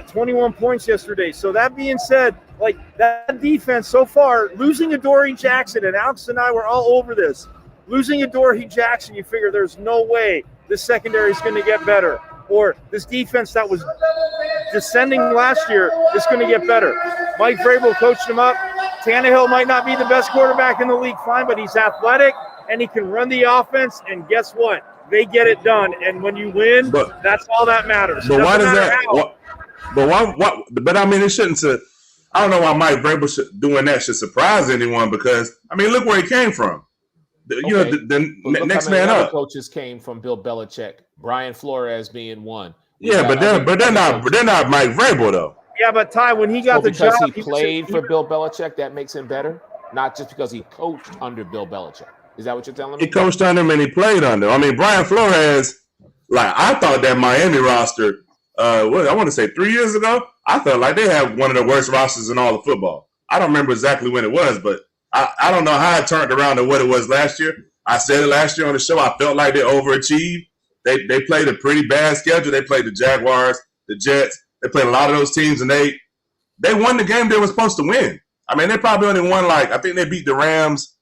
21 points yesterday. So that being said, like that defense so far, losing Adoree Jackson, and Alex and I were all over this. Losing Adoree Jackson, you figure there's no way this secondary is going to get better, or this defense that was descending last year is going to get better. Mike Vrabel coached him up. Tannehill might not be the best quarterback in the league, fine, but he's athletic and he can run the offense. And guess what? They get it done. And when you win, that's all that matters. But why does that? But I mean, it shouldn't. I don't know why Mike Vrabel doing that should surprise anyone because I mean, look where he came from. The next man up. Coaches came from Bill Belichick, Brian Flores being one. Yeah, but they're not Mike Vrabel though. Yeah, but Ty, when he got the job, he played for Bill Belichick, that makes him better. Not just because he coached under Bill Belichick. Is that what you're telling me? He coached under him and he played under. I mean, Brian Flores. Like I thought that Miami roster. I want to say 3 years ago, I felt like they had one of the worst rosters in all of football. I don't remember exactly when it was, but I don't know how it turned around to what it was last year. I said it last year on the show. I felt like they overachieved. They played a pretty bad schedule. They played the Jaguars, the Jets. They played a lot of those teams, and they won the game they were supposed to win. I mean, they probably only won I think they beat the Rams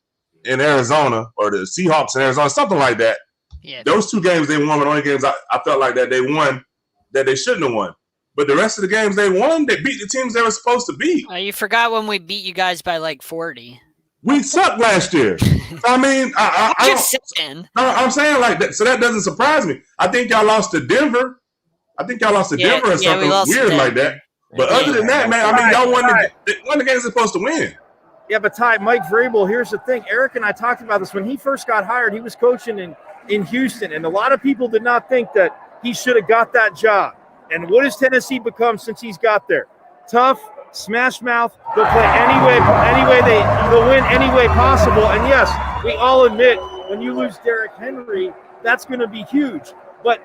in Arizona or the Seahawks in Arizona, something like that. Yeah. Those 2 games they won were the only games I felt like that they won that they shouldn't have won. But the rest of the games they won, they beat the teams they were supposed to beat. You forgot when we beat you guys by like 40. We sucked last year. I mean, I'm saying like that, so that doesn't surprise me. I think y'all lost to Denver. Or something weird like that. But other than that, man, I mean, y'all won the games they're supposed to win. Yeah, but Ty, Mike Vrabel, here's the thing. Eric and I talked about this. When he first got hired, he was coaching in Houston, and a lot of people did not think that he should have got that job. And what has Tennessee become since he's got there? Tough, smash mouth. They'll play they'll win any way possible. And yes, we all admit when you lose Derrick Henry, that's going to be huge. But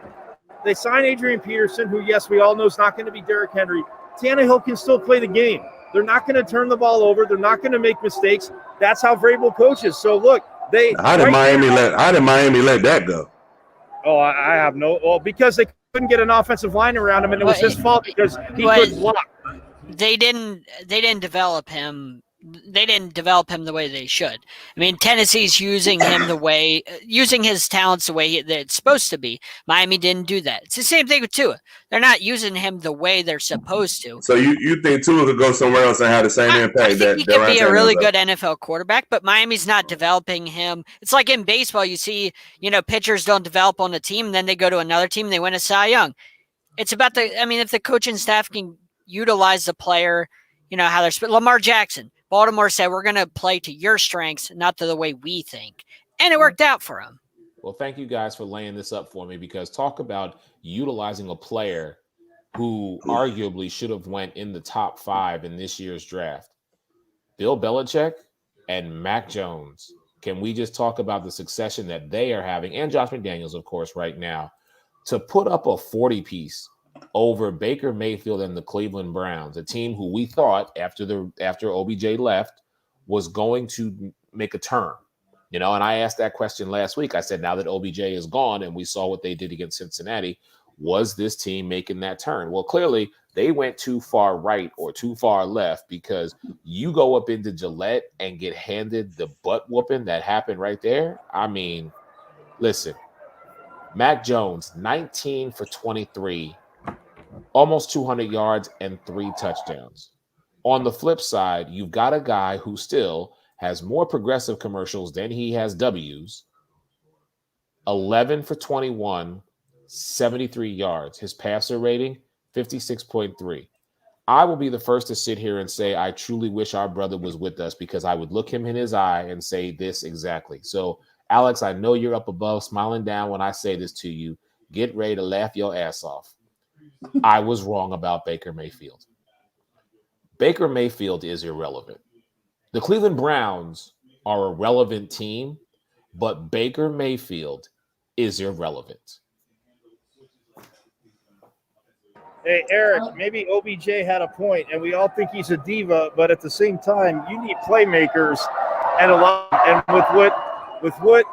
they signed Adrian Peterson, who, yes, we all know is not going to be Derrick Henry. Tannehill can still play the game. They're not going to turn the ball over. They're not going to make mistakes. That's how Vrabel coaches. So look, how did Miami let that go? Oh, I have because they couldn't get an offensive line around him, and it was his fault because he couldn't block. They didn't develop him. They didn't develop him the way they should. I mean, Tennessee's using his talents the way that it's supposed to be. Miami didn't do that. It's the same thing with Tua. They're not using him the way they're supposed to. So you think Tua could go somewhere else and have the same impact? I think he could be a really good NFL quarterback, but Miami's not developing him. It's like in baseball, you see, pitchers don't develop on a team, and then they go to another team, and they win a Cy Young. It's about if the coaching staff can utilize the player, how they're Lamar Jackson. Baltimore said, we're going to play to your strengths, not to the way we think. And it worked out for him. Well, thank you guys for laying this up for me, because talk about utilizing a player who arguably should have went in the top 5 in this year's draft. Bill Belichick and Mac Jones. Can we just talk about the succession that they are having, and Josh McDaniels, of course, right now, to put up a 40-piece over Baker Mayfield and the Cleveland Browns, a team who we thought after OBJ left was going to make a turn, and I asked that question last week. I said, now that OBJ is gone and we saw what they did against Cincinnati, was this team making that turn? Well, clearly they went too far right or too far left, because you go up into Gillette and get handed the butt whooping that happened right there. I mean, listen, Mac Jones, 19 for 23, almost 200 yards and 3 touchdowns. On the flip side, you've got a guy who still has more progressive commercials than he has W's. 11 for 21, 73 yards. His passer rating, 56.3. I will be the first to sit here and say I truly wish our brother was with us, because I would look him in his eye and say this exactly. So, Alex, I know you're up above smiling down when I say this to you. Get ready to laugh your ass off. I was wrong about Baker Mayfield. Baker Mayfield is irrelevant. The Cleveland Browns are a relevant team, but Baker Mayfield is irrelevant. Hey, Eric, maybe OBJ had a point, and we all think he's a diva, but at the same time, you need playmakers and a lot. And with what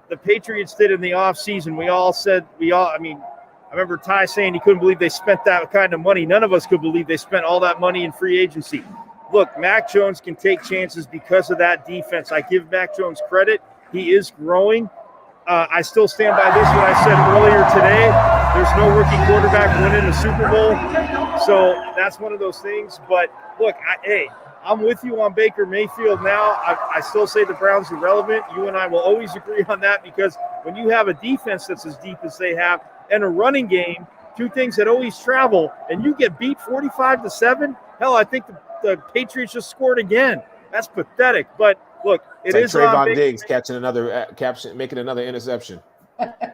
the Patriots did in the offseason, I remember Ty saying he couldn't believe they spent that kind of money. None of us could believe they spent all that money in free agency. Look, Mac Jones can take chances because of that defense. I give Mac Jones credit. He is growing. I still stand by this, what I said earlier today. There's no rookie quarterback winning a Super Bowl. So that's one of those things. But look, I'm with you on Baker Mayfield now. I still say the Browns are relevant. You and I will always agree on that, because when you have a defense that's as deep as they have and a running game, two things that always travel, and you get beat 45-7, hell, I think the Patriots just scored again. That's pathetic. But look, it's like Trayvon Diggs making another interception.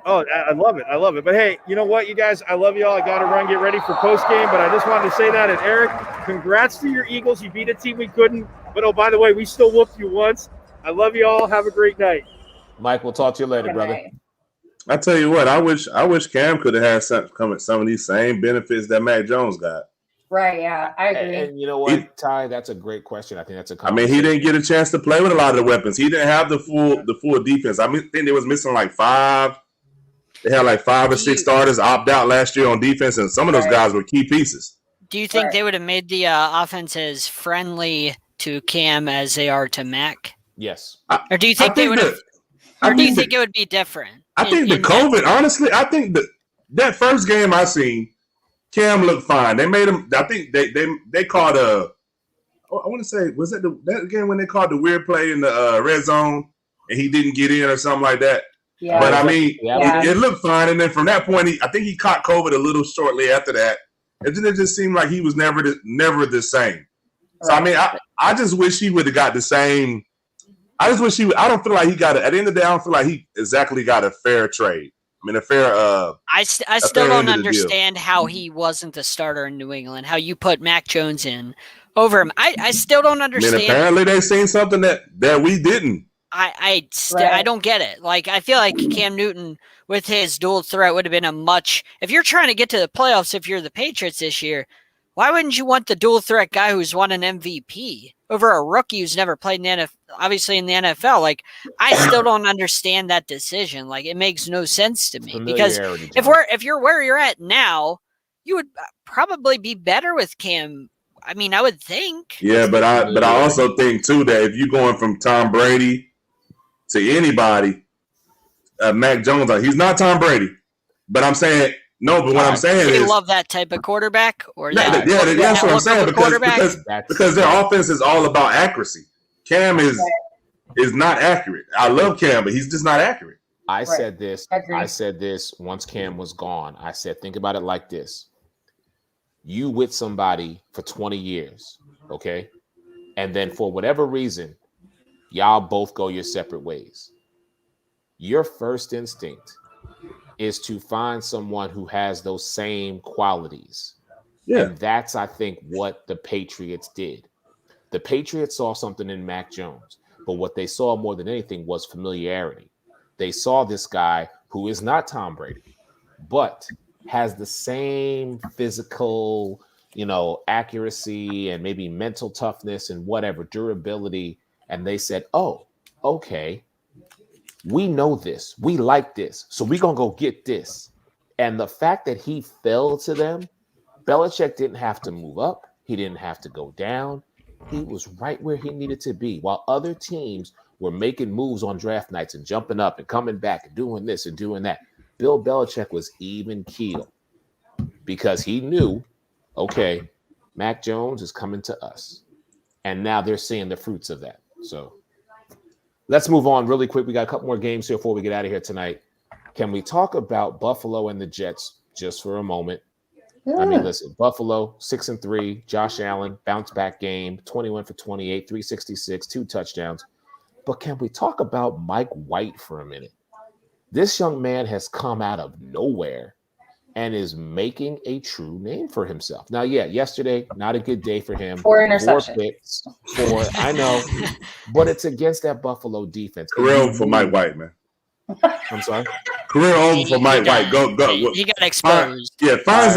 Oh, I love it. I love it. But hey, you know what, you guys? I love y'all. I got to run, get ready for post game. But I just wanted to say that. And Eric, congrats to your Eagles. You beat a team we couldn't. But oh, by the way, we still whooped you once. I love you all. Have a great night. Mike, we'll talk to you later, brother. I tell you what, I wish Cam could have had some of these same benefits that Mac Jones got. Right, yeah, I agree. And you know what, Ty, that's a great question. I think that's he didn't get a chance to play with a lot of the weapons. He didn't have the full defense. I think they was missing like 5. They had like 5 or 6 starters opt out last year on defense, and some of those guys were key pieces. Do you think they would have made the offense as friendly to Cam as they are to Mac? Yes. Or do you think they would have? Or do you think it would be different? I think the COVID, honestly, I think that first game I seen, Cam looked fine. They made him. I think they called I want to say, was it that game when they called the weird play in the red zone and he didn't get in or something like that? Yeah. But I mean, it looked fine. And then from that point, I think he caught COVID a little shortly after that. And then it just seemed like he was never the same. So I mean, I just wish he would have got the same. I just wish I don't feel like he got it. At the end of the day, I don't feel like he exactly got a fair trade. I mean, a fair. I still don't understand how he wasn't the starter in New England. How you put Mac Jones in over him. I still don't understand. I mean, apparently they seen something that we didn't. I don't get it. Like, I feel like Cam Newton with his dual threat would have been if you're trying to get to the playoffs, if you're the Patriots this year, why wouldn't you want the dual threat guy who's won an MVP over a rookie who's never played in the NFL, obviously in the NFL? Like, I still don't understand that decision. Like, it makes no sense to me, because if you're where you're at now, you would probably be better with Cam. I mean, I would think. Yeah, but I also think too that if you're going from Tom Brady to anybody, Mac Jones, he's not Tom Brady, but I'm saying. No, but what I'm saying is, you love that type of quarterback, or that's what I'm saying, because their offense is all about accuracy. Cam is not accurate. I love Cam, but he's just not accurate. I said this once Cam was gone. I said, think about it like this: you with somebody for 20 years, okay, and then for whatever reason, y'all both go your separate ways. Your first instinct is to find someone who has those same qualities. Yeah. And that's, I think, what the Patriots did. The Patriots saw something in Mac Jones, but what they saw more than anything was familiarity. They saw this guy who is not Tom Brady, but has the same physical, accuracy and maybe mental toughness and whatever, durability. And they said, oh, okay, we know this. We like this. So we're going to go get this. And the fact that he fell to them, Belichick didn't have to move up. He didn't have to go down. He was right where he needed to be. While other teams were making moves on draft nights and jumping up and coming back and doing this and doing that, Bill Belichick was even keel because he knew, okay, Mac Jones is coming to us. And now they're seeing the fruits of that. So let's move on really quick. We got a couple more games here before we get out of here tonight. Can we talk about Buffalo and the Jets just for a moment? Yeah. I mean, listen, Buffalo 6-3, Josh Allen bounce back game, 21 for 28, 366, 2 touchdowns. But can we talk about Mike White for a minute? This young man has come out of nowhere and is making a true name for himself. Now, yeah, yesterday, not a good day for him. 4 interceptions. 4 picks, 4, I know, but it's against that Buffalo defense. Career over for Mike White, man. I'm sorry? Career over for Mike White. Go. He got exposed. Find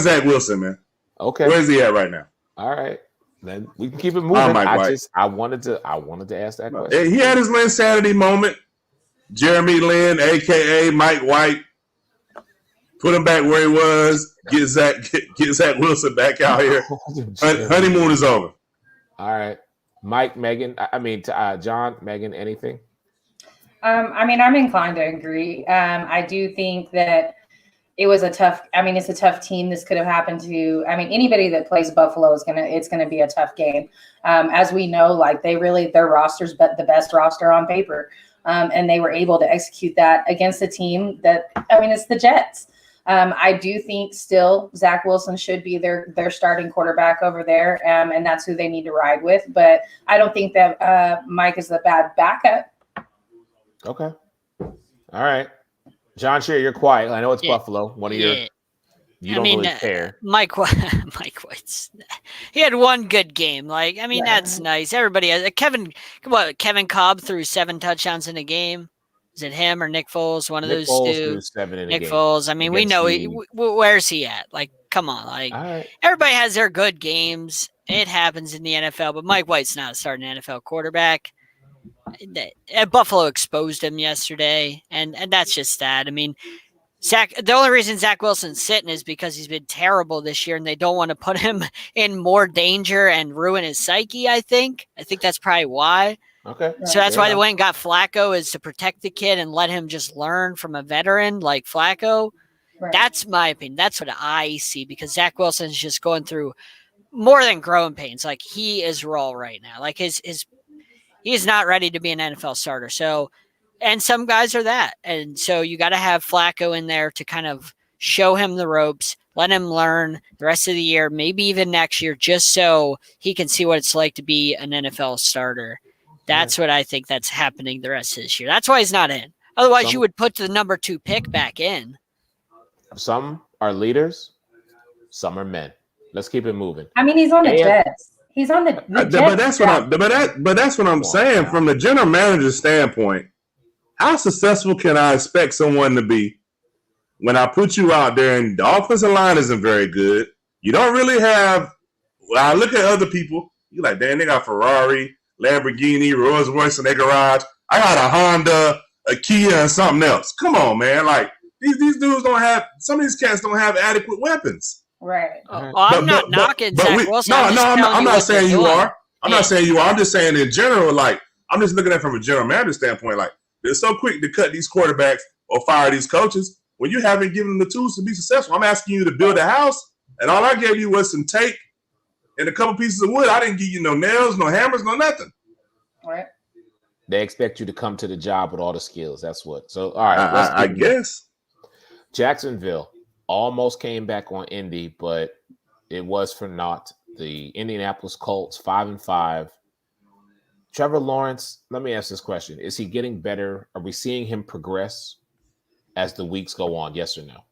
Zach Wilson, man. Okay. Where's he at right now? All right. Then we can keep it moving. Mike White. I wanted to ask that question. He had his Lynn Sanity moment. Jeremy Lin, aka Mike White, put him back where he was. Get Zach Wilson back out here. Honeymoon is over. All right, Mike, Megan. John, Megan. Anything? I mean, I'm inclined to agree. I do think that it was it's a tough team. This could have happened to, anybody that plays Buffalo it's gonna be a tough game. As we know, like their roster's the best roster on paper. And they were able to execute that against a team that, it's the Jets. I do think still Zach Wilson should be their starting quarterback over there, and that's who they need to ride with. But I don't think that Mike is a bad backup. Okay. All right. John Scheer, you're quiet. I know it's Buffalo. One of your you don't really care. Mike White's he had one good game. That's nice. Everybody has Kevin Cobb threw 7 touchdowns in a game. Is it him or Nick Foles? One of those two. Nick Foles. We know where's he at? Come on. Right. Everybody has their good games. It happens in the NFL, but Mike White's not a starting NFL quarterback. Buffalo exposed him yesterday, and that's just that. The only reason Zach Wilson's sitting is because he's been terrible this year, and they don't want to put him in more danger and ruin his psyche, I think. That's probably why. Okay. So that's why they went and got Flacco, is to protect the kid and let him just learn from a veteran like Flacco. Right. That's my opinion. That's what I see, because Zach Wilson's just going through more than growing pains. He is raw right now. He's not ready to be an NFL starter. So, and some guys are that. And so you got to have Flacco in there to kind of show him the ropes, let him learn the rest of the year, maybe even next year, just so he can see what it's like to be an NFL starter. That's what I think that's happening the rest of this year. That's why he's not in. Otherwise, you would put the number 2 pick back in. Some are leaders. Some are men. Let's keep it moving. He's on the Jets. He's on the Jets. But that's what I'm saying. From the general manager's standpoint, how successful can I expect someone to be when I put you out there and the offensive line isn't very good? You don't really have. Well, I look at other people. You're like, damn, they got Ferrari, Lamborghini, Rolls Royce in their garage. I got a Honda, a Kia, and something else. Come on, man. These dudes don't have. Some of these cats don't have adequate weapons. Right. I'm not knocking Zach Wilson. I'm not saying you are. I'm not saying you are. I'm just saying in general, I'm just looking at it from a general manager standpoint. They're so quick to cut these quarterbacks or fire these coaches when you haven't given them the tools to be successful. I'm asking you to build a house, and all I gave you was some tape and a couple pieces of wood. I didn't give you no nails, no hammers, no nothing. Right. They expect you to come to the job with all the skills. That's what. So, all right. I guess. Jacksonville almost came back on Indy, but it was for naught. The Indianapolis Colts, 5-5. Trevor Lawrence, let me ask this question. Is he getting better? Are we seeing him progress as the weeks go on? Yes or no?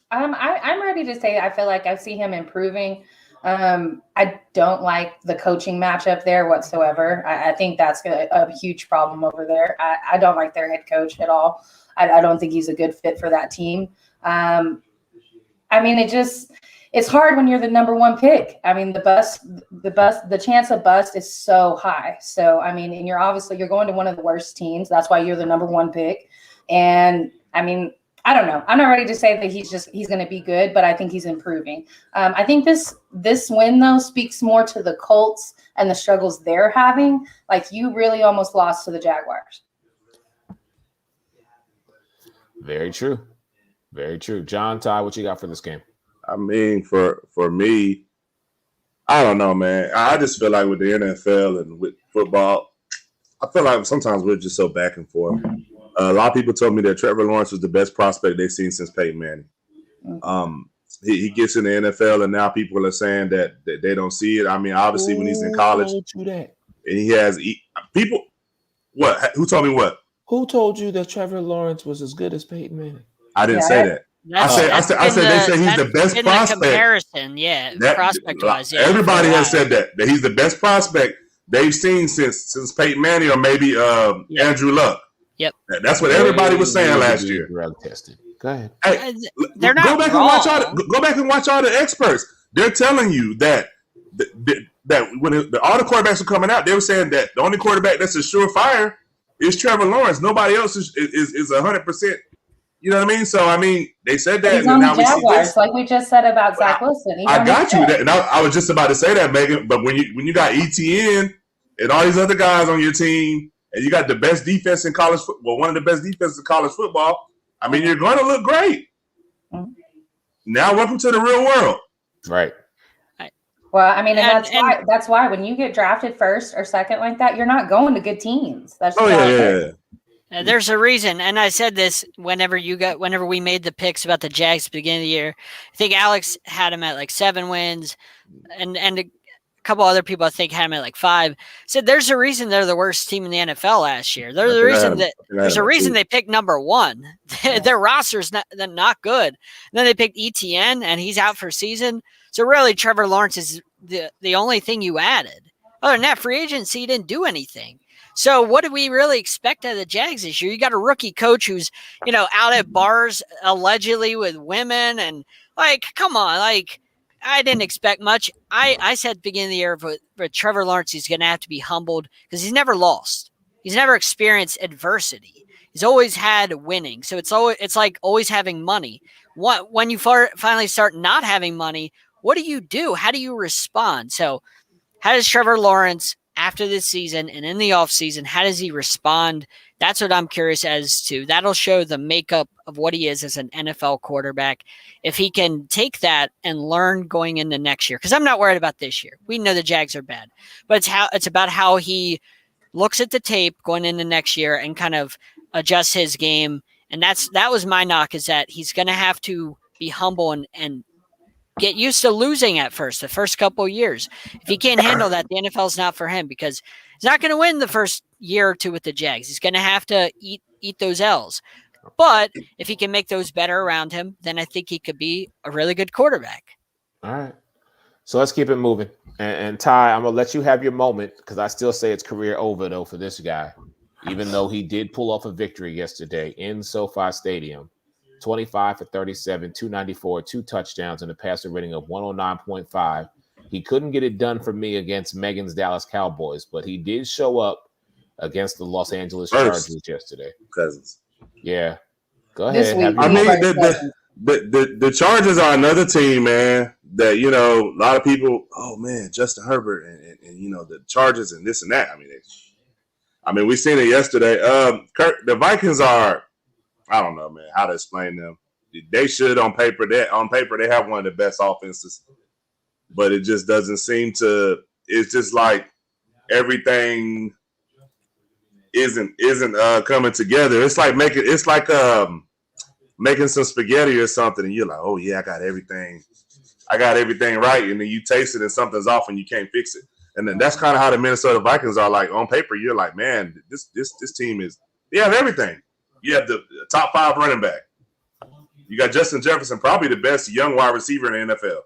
I'm ready to say I feel like I see him improving. I don't like the coaching matchup there whatsoever. I think that's a huge problem over there. I don't like their head coach at all. I don't think he's a good fit for that team. It's hard when you're the number 1 pick. The chance of bust is so high. So, and you're going to one of the worst teams. That's why you're the number 1 pick. And I don't know. I'm not ready to say that he's going to be good, but I think he's improving. I think this win though speaks more to the Colts and the struggles they're having. You really almost lost to the Jaguars. Very true. Very true. John, Ty, what you got for this game? For me, I don't know, man. I just feel with the NFL and with football, I feel sometimes we're just so back and forth. A lot of people told me that Trevor Lawrence was the best prospect they've seen since Peyton Manning. He gets in the NFL, and now people are saying that they don't see it. I mean, obviously, when he's in college, and he has people. What? Who told me what? Who told you that Trevor Lawrence was as good as Peyton Manning? I didn't say that. I said they say he's the best prospect. Comparison, yeah, prospect-wise. Yeah, everybody has said that he's the best prospect they've seen since Peyton Manning or maybe Andrew Luck. Yep, that's what everybody was saying last year. Drug tested. Go ahead. Hey, they're not go back and watch all the experts. They're telling you that when all the quarterbacks were coming out, they were saying that the only quarterback that's a surefire is Trevor Lawrence. Nobody else is 100%. You know what I mean? So I mean, they said that. He's on the Jaguars, like we just said about Zach Wilson. I got you. And I was just about to say that, Megan. But when you got ETN and all these other guys on your team, and you got the best defense in college football, one of the best defenses in college football, I mean, you're going to look great. Mm-hmm. Now, welcome to the real world. Right. Well, I mean, and that's why when you get drafted first or second like that, you're not going to good teams. That's there's a reason, and I said this whenever we made the picks about the Jags at the beginning of the year. I think Alex had them at like 7 wins, and a couple other people I think had them at like 5. Said there's a reason they're the worst team in the NFL last year. There's a reason they picked number 1. Their roster's not good. And then they picked ETN, and he's out for a season. So really, Trevor Lawrence is the only thing you added. Other than that, free agency didn't do anything. So what do we really expect out of the Jags this year? You got a rookie coach who's, out at bars allegedly with women, and come on, I didn't expect much. I said at the beginning of the year for Trevor Lawrence, he's going to have to be humbled because he's never lost. He's never experienced adversity. He's always had winning. So it's like always having money. When you finally start not having money, what do you do? How do you respond? So how does Trevor Lawrence, after this season and in the offseason, how does he respond? That's what I'm curious as to. That'll show the makeup of what he is as an NFL quarterback. If he can take that and learn going into next year, because I'm not worried about this year. We know the Jags are bad, but it's about how he looks at the tape going into next year and kind of adjusts his game. And that was my knock, is that he's going to have to be humble and get used to losing the first couple of years. If he can't handle that, the NFL's not for him, because he's not going to win the first year or two with the Jags. He's going to have to eat those L's. But if he can make those better around him, then I think he could be a really good quarterback. All right. So let's keep it moving. And Ty, I'm going to let you have your moment, because I still say it's career over, though, for this guy, even though he did pull off a victory yesterday in SoFi Stadium. 25 for 37, 294, 2 touchdowns, and a passer rating of 109.5. He couldn't get it done for me against Megan's Dallas Cowboys, but he did show up against the Los Angeles Chargers yesterday. Cousins. Yeah. Go ahead. The Chargers are another team, man, that, a lot of people, oh, man, Justin Herbert and the Chargers and this and that. I mean, we seen it yesterday. The Vikings are, I don't know, man, how to explain them. They should on paper. They have one of the best offenses, but it just doesn't seem to. It's just like everything isn't coming together. It's like making some spaghetti or something, and you're like, oh yeah, I got everything right, and then you taste it and something's off and you can't fix it. And then that's kind of how the Minnesota Vikings are. Like on paper, you're like, man, this team is. They have everything. You have the top 5 running back. You got Justin Jefferson, probably the best young wide receiver in the NFL.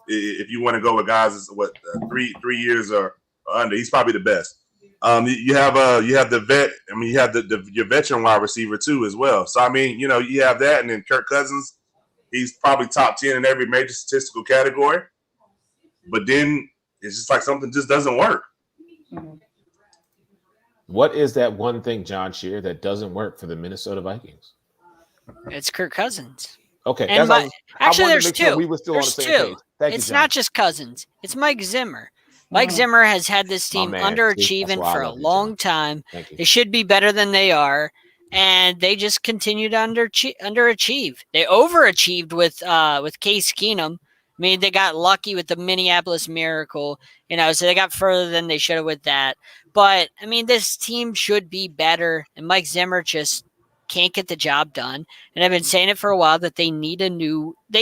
If you want to go with guys, 3 years or under, he's probably the best. You have the vet. You have your veteran wide receiver too as well. So you have that, and then Kirk Cousins, he's probably top 10 in every major statistical category. But then it's just like something just doesn't work. What is that one thing, John Shear, that doesn't work for the Minnesota Vikings? It's Kirk Cousins. Okay. Actually, there's 2. We were still on the same page. Thank you, it's John. Not just Cousins. It's Mike Zimmer. Mike Zimmer has had this team underachieving for a long time. They should be better than they are, and they just continue to underachieve. They overachieved with Case Keenum. I mean, they got lucky with the Minneapolis Miracle, so they got further than they should have with that. But, this team should be better, and Mike Zimmer just can't get the job done. And I've been saying it for a while that they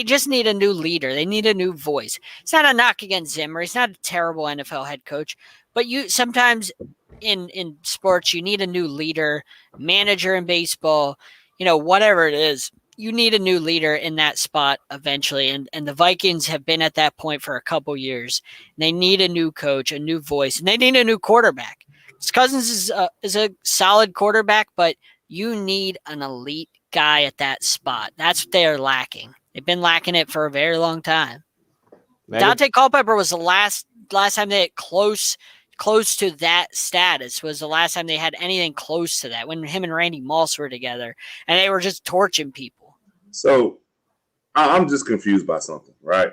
just need a new leader. They need a new voice. It's not a knock against Zimmer. He's not a terrible NFL head coach, but you sometimes in sports, you need a new leader, manager in baseball, whatever it is. You need a new leader in that spot eventually. And the Vikings have been at that point for a couple years. They need a new coach, a new voice, and they need a new quarterback. Cousins is a solid quarterback, but you need an elite guy at that spot. That's what they're lacking. They've been lacking it for a very long time. Dante Culpepper was the last time they had close to that status, was the last time they had anything close to that, when him and Randy Moss were together and they were just torching people. So I'm just confused by something, right?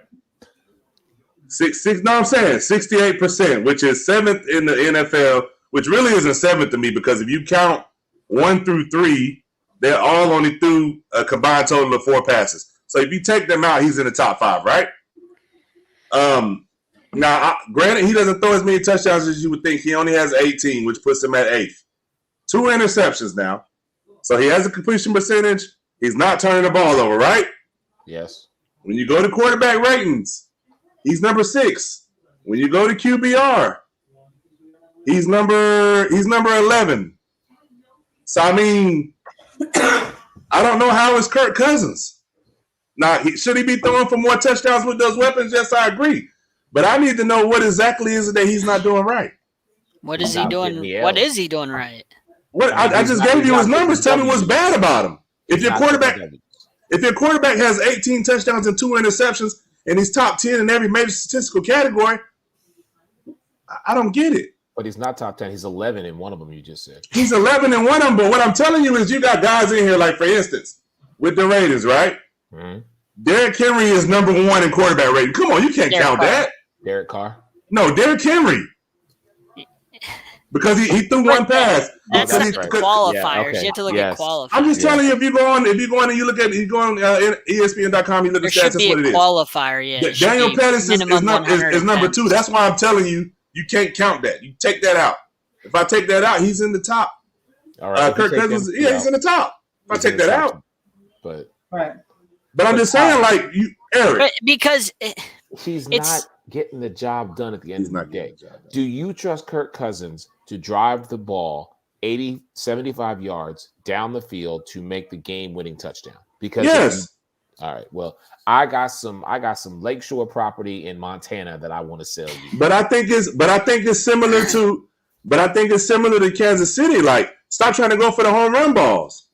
I'm saying 68%, which is 7th in the NFL, which really isn't 7th to me, because if you count 1 through 3, they're all only through a combined total of 4 passes. So if you take them out, he's in the top 5, right? Now, granted, he doesn't throw as many touchdowns as you would think. He only has 18, which puts him at 8th. 2 interceptions now. So he has a completion percentage. He's not turning the ball over, right? Yes. When you go to quarterback ratings, he's number 6. When you go to QBR, he's number 11. So, I mean, I don't know how it's Kirk Cousins. Now, should he be throwing for more touchdowns with those weapons? Yes, I agree. But I need to know what exactly is it that he's not doing right. What is he doing? What is he doing right? What I just gave you his numbers. Tell me what's bad about him. If your quarterback has 18 touchdowns and 2 interceptions, and he's top 10 in every major statistical category, I don't get it. But he's not top 10. He's 11 in one of them, you just said. He's 11 in one of them. But what I'm telling you is you got guys in here, like, for instance, with the Raiders, right? Mm-hmm. Derrick Henry is number 1 in quarterback rating. Come on, you can't count that. Derek Carr? No, Derrick Henry. Because he threw one pass. That's qualifiers. Yeah, okay. You have to look at qualifiers. I'm just telling you, if you go on and you look at ESPN.com, you look at stats, that's what it is. Qualifier, yeah. Daniel Pettis is number 2. That's why I'm telling you, you can't count that. You take that out. If I take that out, he's in the top. All right. Kirk Cousins, he's in the top. If I take that out. But I'm just saying, like, Eric. Because he's not getting the job done at the end of the day. Do you trust Kirk Cousins to drive the ball 80, 75 yards down the field to make the game-winning touchdown? Because yes. All right. Well, I got some lakeshore property in Montana that I want to sell you. But I think it's similar to Kansas City. Like, stop trying to go for the home run balls.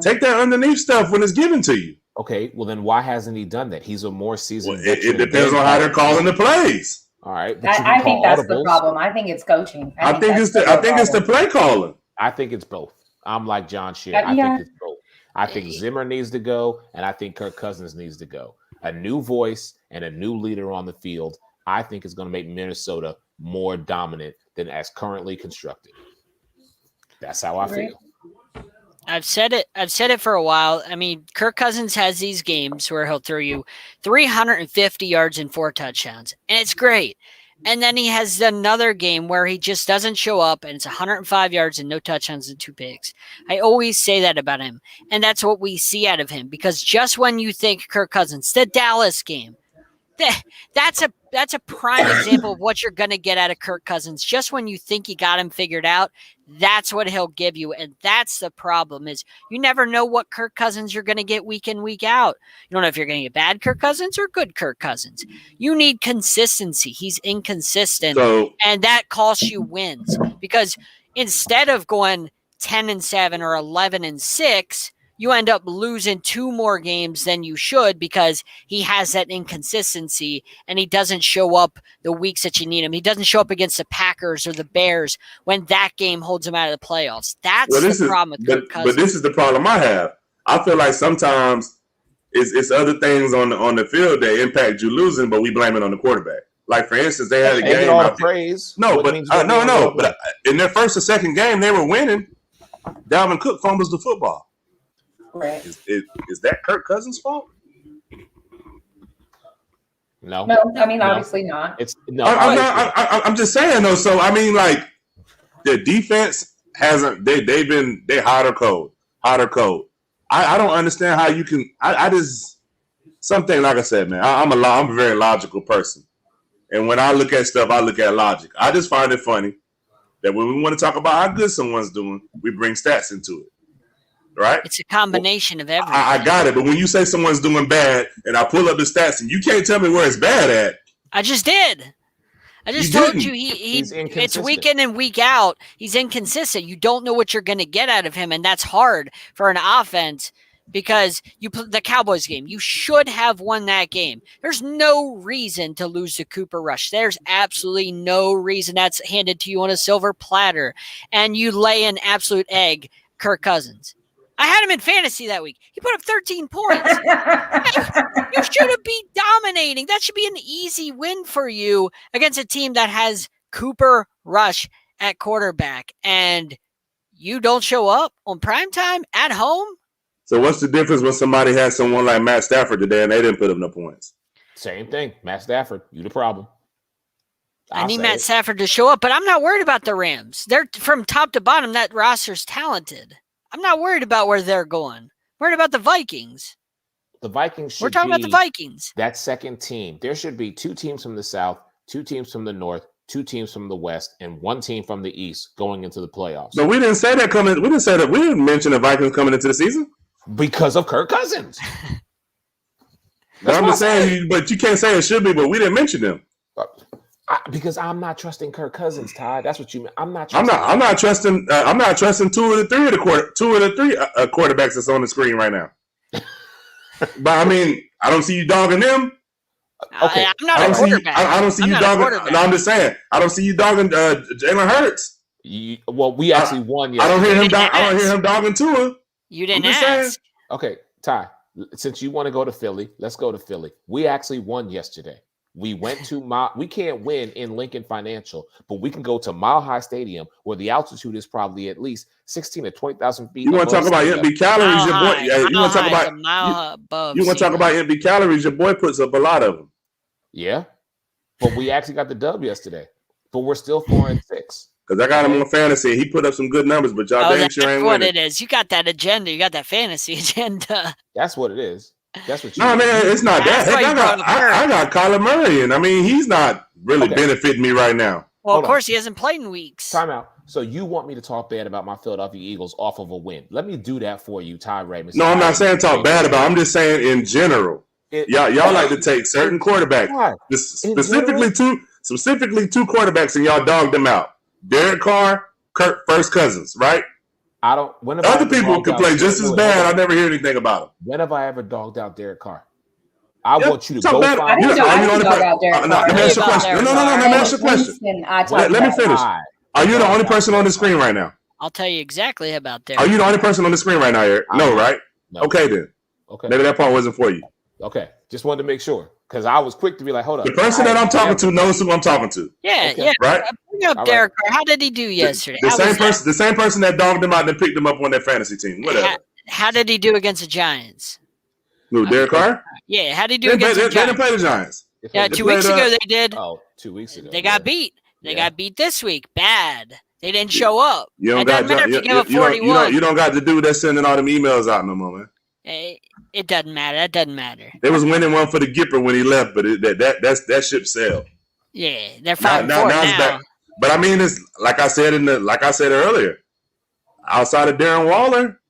Take that underneath stuff when it's given to you. Okay, well then why hasn't he done that? He's a more seasoned. It depends on how they're calling the plays. All right, I think that's the problem. I think it's coaching. I think it's the play calling. I think it's both. I'm like John Shear. I think it's both. I think Zimmer needs to go, and I think Kirk Cousins needs to go. A new voice and a new leader on the field, I think, is going to make Minnesota more dominant than as currently constructed. That's how I feel. I've said it for a while. I mean, Kirk Cousins has these games where he'll throw you 350 yards and 4 touchdowns, and it's great. And then he has another game where he just doesn't show up, and it's 105 yards and no touchdowns and 2 picks. I always say that about him, and that's what we see out of him, because just when you think Kirk Cousins, the Dallas game, that's a prime example of what you're going to get out of Kirk Cousins. Just when you think you got him figured out, that's what he'll give you. And that's the problem, is you never know what Kirk Cousins you're going to get week in, week out. You don't know if you're going to get bad Kirk Cousins or good Kirk Cousins. You need consistency. He's inconsistent, and that costs you wins, because instead of going 10-7 or 11-6, you end up losing 2 more games than you should, because he has that inconsistency and he doesn't show up the weeks that you need him. He doesn't show up against the Packers or the Bears when that game holds him out of the playoffs. That's the problem with Kirk Cousins. But this is the problem I have. I feel like sometimes it's other things on the field that impact you losing, but we blame it on the quarterback. Like, for instance, they had a game. All the praise. But in their first or second game, they were winning. Dalvin Cook fumbles the football. Right. Is that Kirk Cousins' fault? No, I mean, obviously not. It's no. I'm just saying though. So I mean, like, the defense hasn't. They're hot or cold. hot or cold. I don't understand how you can. I just something like I said, man. I'm a very logical person, and when I look at stuff, I look at logic. I just find it funny that when we want to talk about how good someone's doing, we bring stats into it. Right? It's a combination of everything. I got it, but when you say someone's doing bad, and I pull up the stats, and you can't tell me where it's bad at. I just did. I just told you it's week in and week out. He's inconsistent. You don't know what you're going to get out of him, and that's hard for an offense because you put the Cowboys game. You should have won that game. There's no reason to lose to Cooper Rush. There's absolutely no reason. That's handed to you on a silver platter, and you lay an absolute egg, Kirk Cousins. I had him in fantasy that week. He put up 13 points. You should have been dominating. That should be an easy win for you against a team that has Cooper Rush at quarterback. And you don't show up on primetime at home? So what's the difference when somebody has someone like Matt Stafford today and they didn't put up no points? Same thing. Matt Stafford, you the problem. I need Matt Stafford to show up, but I'm not worried about the Rams. They're from top to bottom. That roster's talented. I'm not worried about where they're going. I'm worried about the Vikings. The Vikings should We're talking about the Vikings. That second team. There should be 2 teams from the South, 2 teams from the North, 2 teams from the West, and 1 team from the East going into the playoffs. But we didn't say that coming. We didn't mention the Vikings coming into the season because of Kirk Cousins. I'm just saying, but you can't say it should be. But we didn't mention them because I'm not trusting Kirk Cousins, Ty. That's what you mean. I'm not trusting 2 of the 3 quarterbacks that's on the screen right now. But I mean, I don't see you dogging them. Okay, I'm not a quarterback. I don't see you dogging. No, I'm just saying, I don't see you dogging Jalen Hurts. We actually won yesterday. I don't hear him dogging Tua. You didn't ask. Okay, Ty. Since you want to go to Philly, let's go to Philly. We actually won yesterday. We went to we can't win in Lincoln Financial, but we can go to Mile High Stadium where the altitude is probably at least 16 to 20,000 feet. You want to talk about empty calories? Your boy. You want to talk about? You want to talk about empty calories? Your boy puts up a lot of them. Yeah, but we actually got the dub yesterday. But we're still 4-6. Because I got him on fantasy. He put up some good numbers, but y'all dang sure ain't winning. That's what it is. You got that agenda. You got that fantasy agenda. That's what it is. That's what you. No, man, it's not that. Heck, I got Kyler Murray, and I mean, he's not really benefiting me right now. Well, of course, he hasn't played in weeks. Time out. So you want me to talk bad about my Philadelphia Eagles off of a win? Let me do that for you, Ty Ray. No, I'm not saying talk bad about. I'm just saying in general. Y'all like to take certain quarterbacks, specifically two quarterbacks, and y'all dog them out. Derek Carr, First Cousins, right? I don't. Other people can play just as bad. I never hear anything about them. When have I ever dogged out Derek Carr? I want you to go find. Let me ask you a question. No. Let me ask you a question. Let me finish. Are you the only person on the screen right now? I'll tell you exactly about Derek. Are you the only person on the screen right now, Eric? No, right? No. Okay, then. Okay. Maybe that part wasn't for you. Okay. Just wanted to make sure. Because I was quick to be like, hold up. The person that I'm talking to knows who I'm talking to. Yeah, okay. yeah. Right? Bring up Derek Carr. How did he do yesterday? The same person that dogged him out and picked him up on their fantasy team. Whatever. How did he do against the Giants? Who, Derek Carr? Yeah, how did he do against the Giants? They didn't play the Giants. Yeah, 2 weeks ago they did. Oh, 2 weeks ago. They got beat. They got beat this week. Bad. They didn't show up. You don't got the dude that's sending all them emails out no more, man. It doesn't matter. That doesn't matter. They was winning one for the Gipper when he left, but that ship sailed. Yeah, they're 5-4 now. But I mean, it's like I said earlier. Outside of Darren Waller,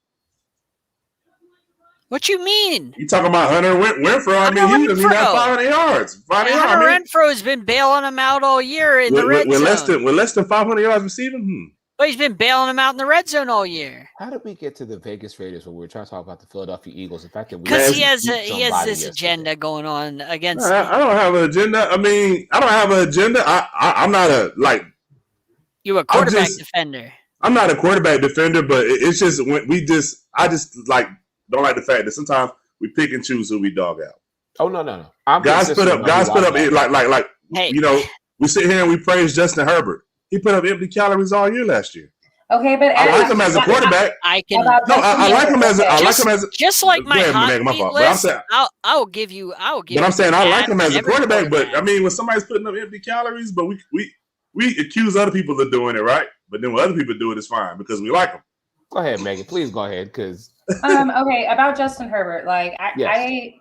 what you mean? You talking about Hunter Renfrow? I mean, he got 500 yards. Hunter Renfrow has been bailing him out all year in the red zone. With less than 500 yards receiving. But he's been bailing him out in the red zone all year. How did we get to the Vegas Raiders when we were trying to talk about the Philadelphia Eagles? The fact that because he has this agenda going on against. I don't have an agenda. I mean, I don't have an agenda. I'm not You a quarterback defender. I'm not a quarterback defender, but it's just I just don't like the fact that sometimes we pick and choose who we dog out. Oh no. Guys put up like hey. You know, we sit here and we praise Justin Herbert. He put up empty calories all year last year. Okay, but I like him as a quarterback. I like him as just like my hot list. I'll give you. But I'm saying I like him as a quarterback. But I mean, when somebody's putting up empty calories, but we accuse other people of doing it, right? But then when other people do it, it's fine because we like them. Go ahead, Megan. Please go ahead, because Okay, about Justin Herbert, like Yes.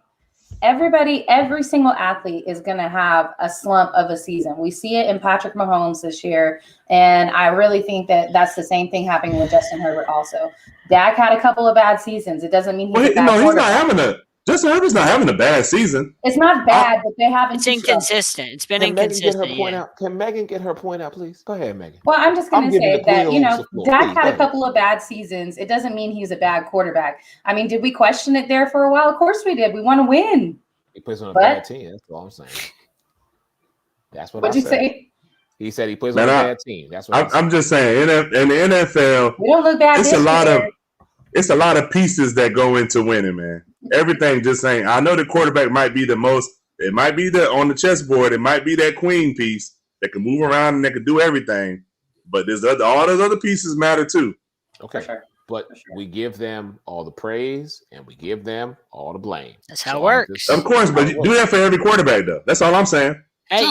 every single athlete is going to have a slump of a season. We see it in Patrick Mahomes this year, and I really think that that's the same thing happening with Justin Herbert also. Dak had a couple of bad seasons. It doesn't mean he's a bad quarterback. Justin Herbert's not having a bad season. It's not bad, but they haven't. It's inconsistent. It's been inconsistent. Can Megan get her point out, please? Go ahead, Megan. Well, I'm just going to say that, Dak had a Please, couple of bad seasons. It doesn't mean he's a bad quarterback. I mean, did we question it there for a while? Of course we did. We want to win. He plays on a bad team. That's all I'm saying. That's what What'd you say? He said he plays on a bad team. That's what I'm just saying. In the NFL, we don't look bad. It's a lot of pieces that go into winning, man. Everything just ain't. I know the quarterback might be the most. It might be on the chessboard. It might be that queen piece that can move around and that can do everything. But all those other pieces matter too. Okay, but we give them all the praise and we give them all the blame. That's how it works. Of course, but you do that for every quarterback, though. That's all I'm saying. Hey,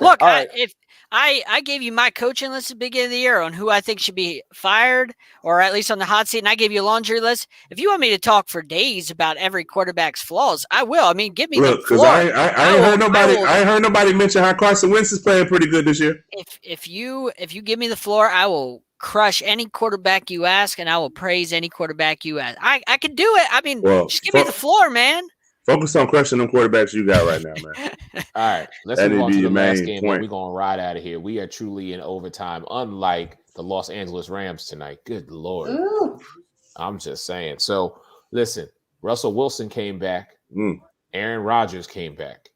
look, if I gave you my coaching list at the beginning of the year on who I think should be fired or at least on the hot seat, and I gave you a laundry list. If you want me to talk for days about every quarterback's flaws, I will. I mean, give me the floor. I ain't heard nobody mention how Carson Wentz is playing pretty good this year. If you give me the floor, I will crush any quarterback you ask, and I will praise any quarterback you ask. I can do it. I mean, just give me the floor, man. Focus on crushing them quarterbacks you got right now, man. All right, let's move on to the last game. We're going to ride out of here. We are truly in overtime, unlike the Los Angeles Rams tonight. Good Lord. Ooh. I'm just saying. So, listen, Russell Wilson came back. Aaron Rodgers came back.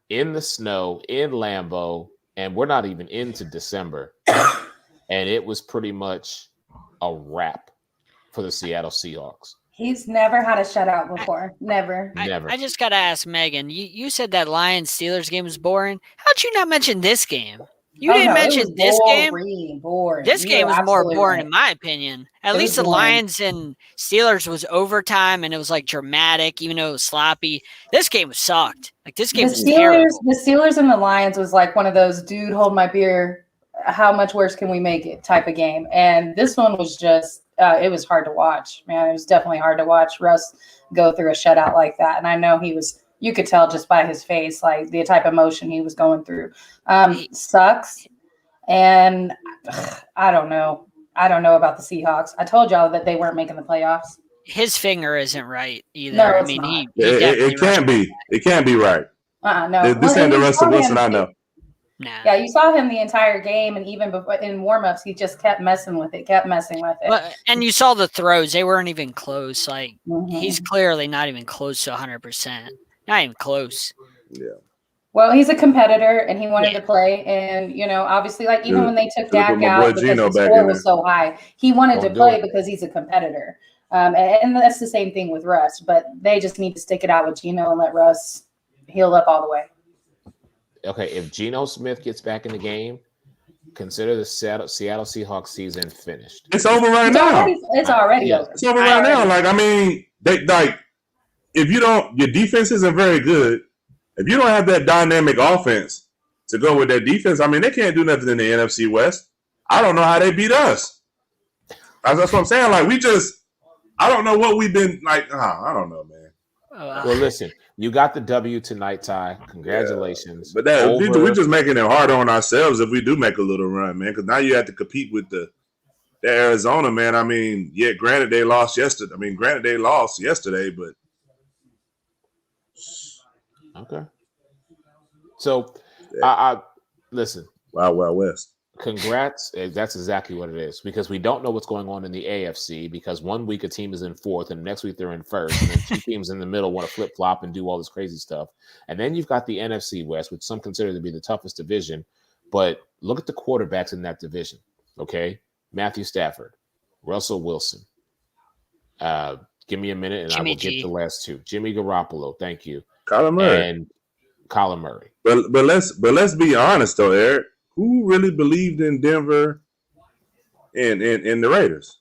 In the snow, in Lambeau, and we're not even into December. And it was pretty much a wrap for the Seattle Seahawks. He's never had a shutout before. Never. I just got to ask Megan, you said that Lions-Steelers game was boring. How'd you not mention this game? You didn't mention this game? Boring. This game was more boring in my opinion. At least the Lions and Steelers was overtime and it was like dramatic, even though it was sloppy. This game sucked. Like this game was terrible. The Steelers and the Lions was like one of those, dude, hold my beer. How much worse can we make it type of game? And this one was just, it was hard to watch, man. It was definitely hard to watch Russ go through a shutout like that. And I know you could tell just by his face, like the type of emotion he was going through. Sucks. And I don't know. I don't know about the Seahawks. I told y'all that they weren't making the playoffs. His finger isn't right either. No, I it's mean, not. It can't be. It can't be right. No. This ain't the Russell Wilson I know. Nah. Yeah, you saw him the entire game, and even before in warmups, he just kept messing with it. Well, and you saw the throws; they weren't even close. Like he's clearly not even close to 100%. Not even close. Yeah. Well, he's a competitor, and he wanted to play. And obviously, like even when they took Dak out because his score was so high, he wanted to play because he's a competitor. And that's the same thing with Russ. But they just need to stick it out with Geno and let Russ heal up all the way. Okay, if Geno Smith gets back in the game, consider the Seattle Seahawks season finished. It's over right now. It's already over. It's over right now. Like, I mean, if your defense isn't very good, if you don't have that dynamic offense to go with that defense, I mean, they can't do nothing in the NFC West. I don't know how they beat us. That's what I'm saying. Like, I don't know what we've been like. I don't know, man. Well, listen, you got the W tonight, Ty. Congratulations. Yeah, but we're just making it harder on ourselves if we do make a little run, man. Because now you have to compete with the Arizona, man. I mean, granted they lost yesterday. But okay. So, I listen. Wild West. Congrats. That's exactly what it is, because we don't know what's going on in the AFC, because 1 week a team is in fourth and next week they're in first, and then two teams in the middle want to flip-flop and do all this crazy stuff. And then you've got the NFC West, which some consider to be the toughest division, but look at the quarterbacks in that division, okay? Matthew Stafford, Russell Wilson. Give me a minute and I will get the last two. Jimmy Garoppolo, thank you. Kyler Murray. And Kyler Murray. But let's be honest though, Eric. Who really believed in Denver and the Raiders?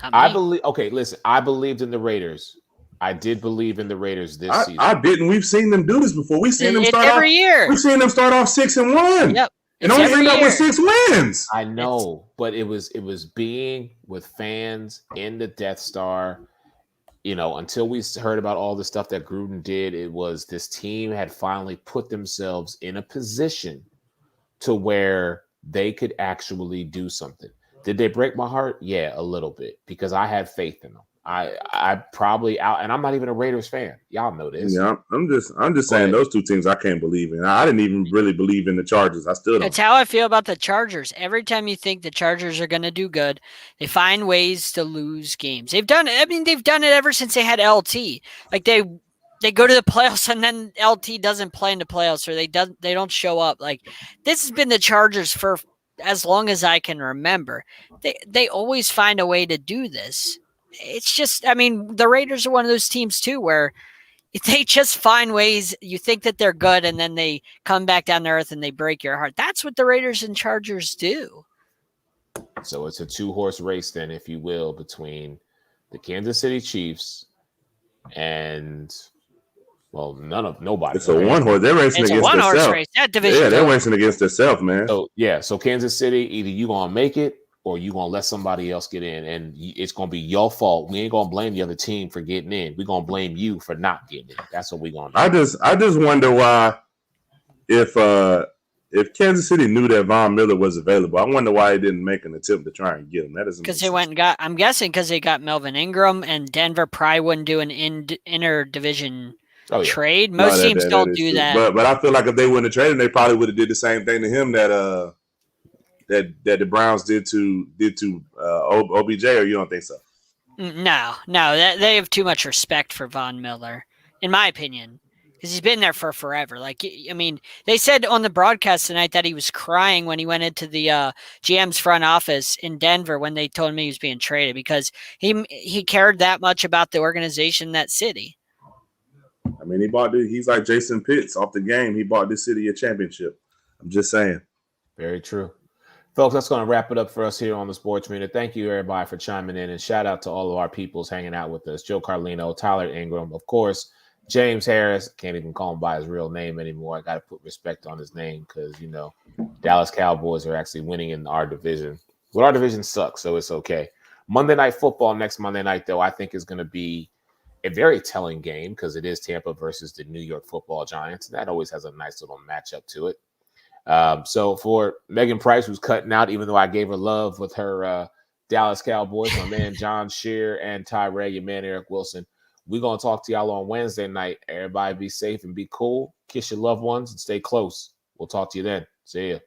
I believed in the Raiders. I did believe in the Raiders this season. I didn't. We've seen them do this before. We've seen them start every year. We've seen them start off 6-1. Yep. and only ended up with 6 wins. I know, but it was being with fans in the Death Star. You know, until we heard about all the stuff that Gruden did, it was this team had finally put themselves in a position to where they could actually do something. Did they break my heart? Yeah, a little bit, because I had faith in them. I probably out, and I'm not even a Raiders fan. Y'all know this. Yeah, I'm just saying those two teams I can't believe in. I didn't even really believe in the Chargers. I still don't. That's how I feel about the Chargers. Every time you think the Chargers are going to do good, they find ways to lose games. They've done it ever since they had LT. Like they go to the playoffs and then LT doesn't play in the playoffs, or they don't show up. Like this has been the Chargers for as long as I can remember. They always find a way to do this. It's just, I mean, the Raiders are one of those teams too, where they just find ways. You think that they're good, and then they come back down to earth and they break your heart. That's what the Raiders and Chargers do. So it's a 2-horse race then, if you will, between the Kansas City Chiefs and, well, nobody. It's a 1-horse. They're racing it's against a 1-horse themselves. race. That division. Yeah, they're racing against themselves, man. So Kansas City, either you gonna make it or you gonna let somebody else get in, and it's gonna be your fault. We ain't gonna blame the other team for getting in. We're gonna blame you for not getting in. That's what we're gonna do. I just wonder why, if Kansas City knew that Von Miller was available, I wonder why they didn't make an attempt to try and get him. That doesn't because they went and got. I'm guessing because they got Melvin Ingram, and Denver probably wouldn't do an inter-division trade. Most teams don't do that. But I feel like if they wouldn't have traded, they probably would have did the same thing to him that the Browns did to OBJ, or you don't think so? No, they have too much respect for Von Miller, in my opinion, because he's been there for forever. Like, I mean, they said on the broadcast tonight that he was crying when he went into the GM's front office in Denver when they told him he was being traded, because he cared that much about the organization, that city. I mean, he's like Jason Pitts off the game. He bought this city a championship. I'm just saying. Very true. Folks, that's going to wrap it up for us here on the Sports Minute. Thank you, everybody, for chiming in, and shout out to all of our peoples hanging out with us. Joe Carlino, Tyler Ingram, of course, James Harris. Can't even call him by his real name anymore. I got to put respect on his name because, you know, Dallas Cowboys are actually winning in our division. Well, our division sucks, so it's okay. Monday Night Football next Monday night, though, I think is going to be a very telling game because it is Tampa versus the New York Football Giants. And that always has a nice little matchup to it. So for Megan Price, who's cutting out, even though I gave her love with her Dallas Cowboys, my man John Shear and Tyree, your man Eric Wilson, we're going to talk to y'all on Wednesday night. Everybody be safe and be cool. Kiss your loved ones and stay close. We'll talk to you then. See ya.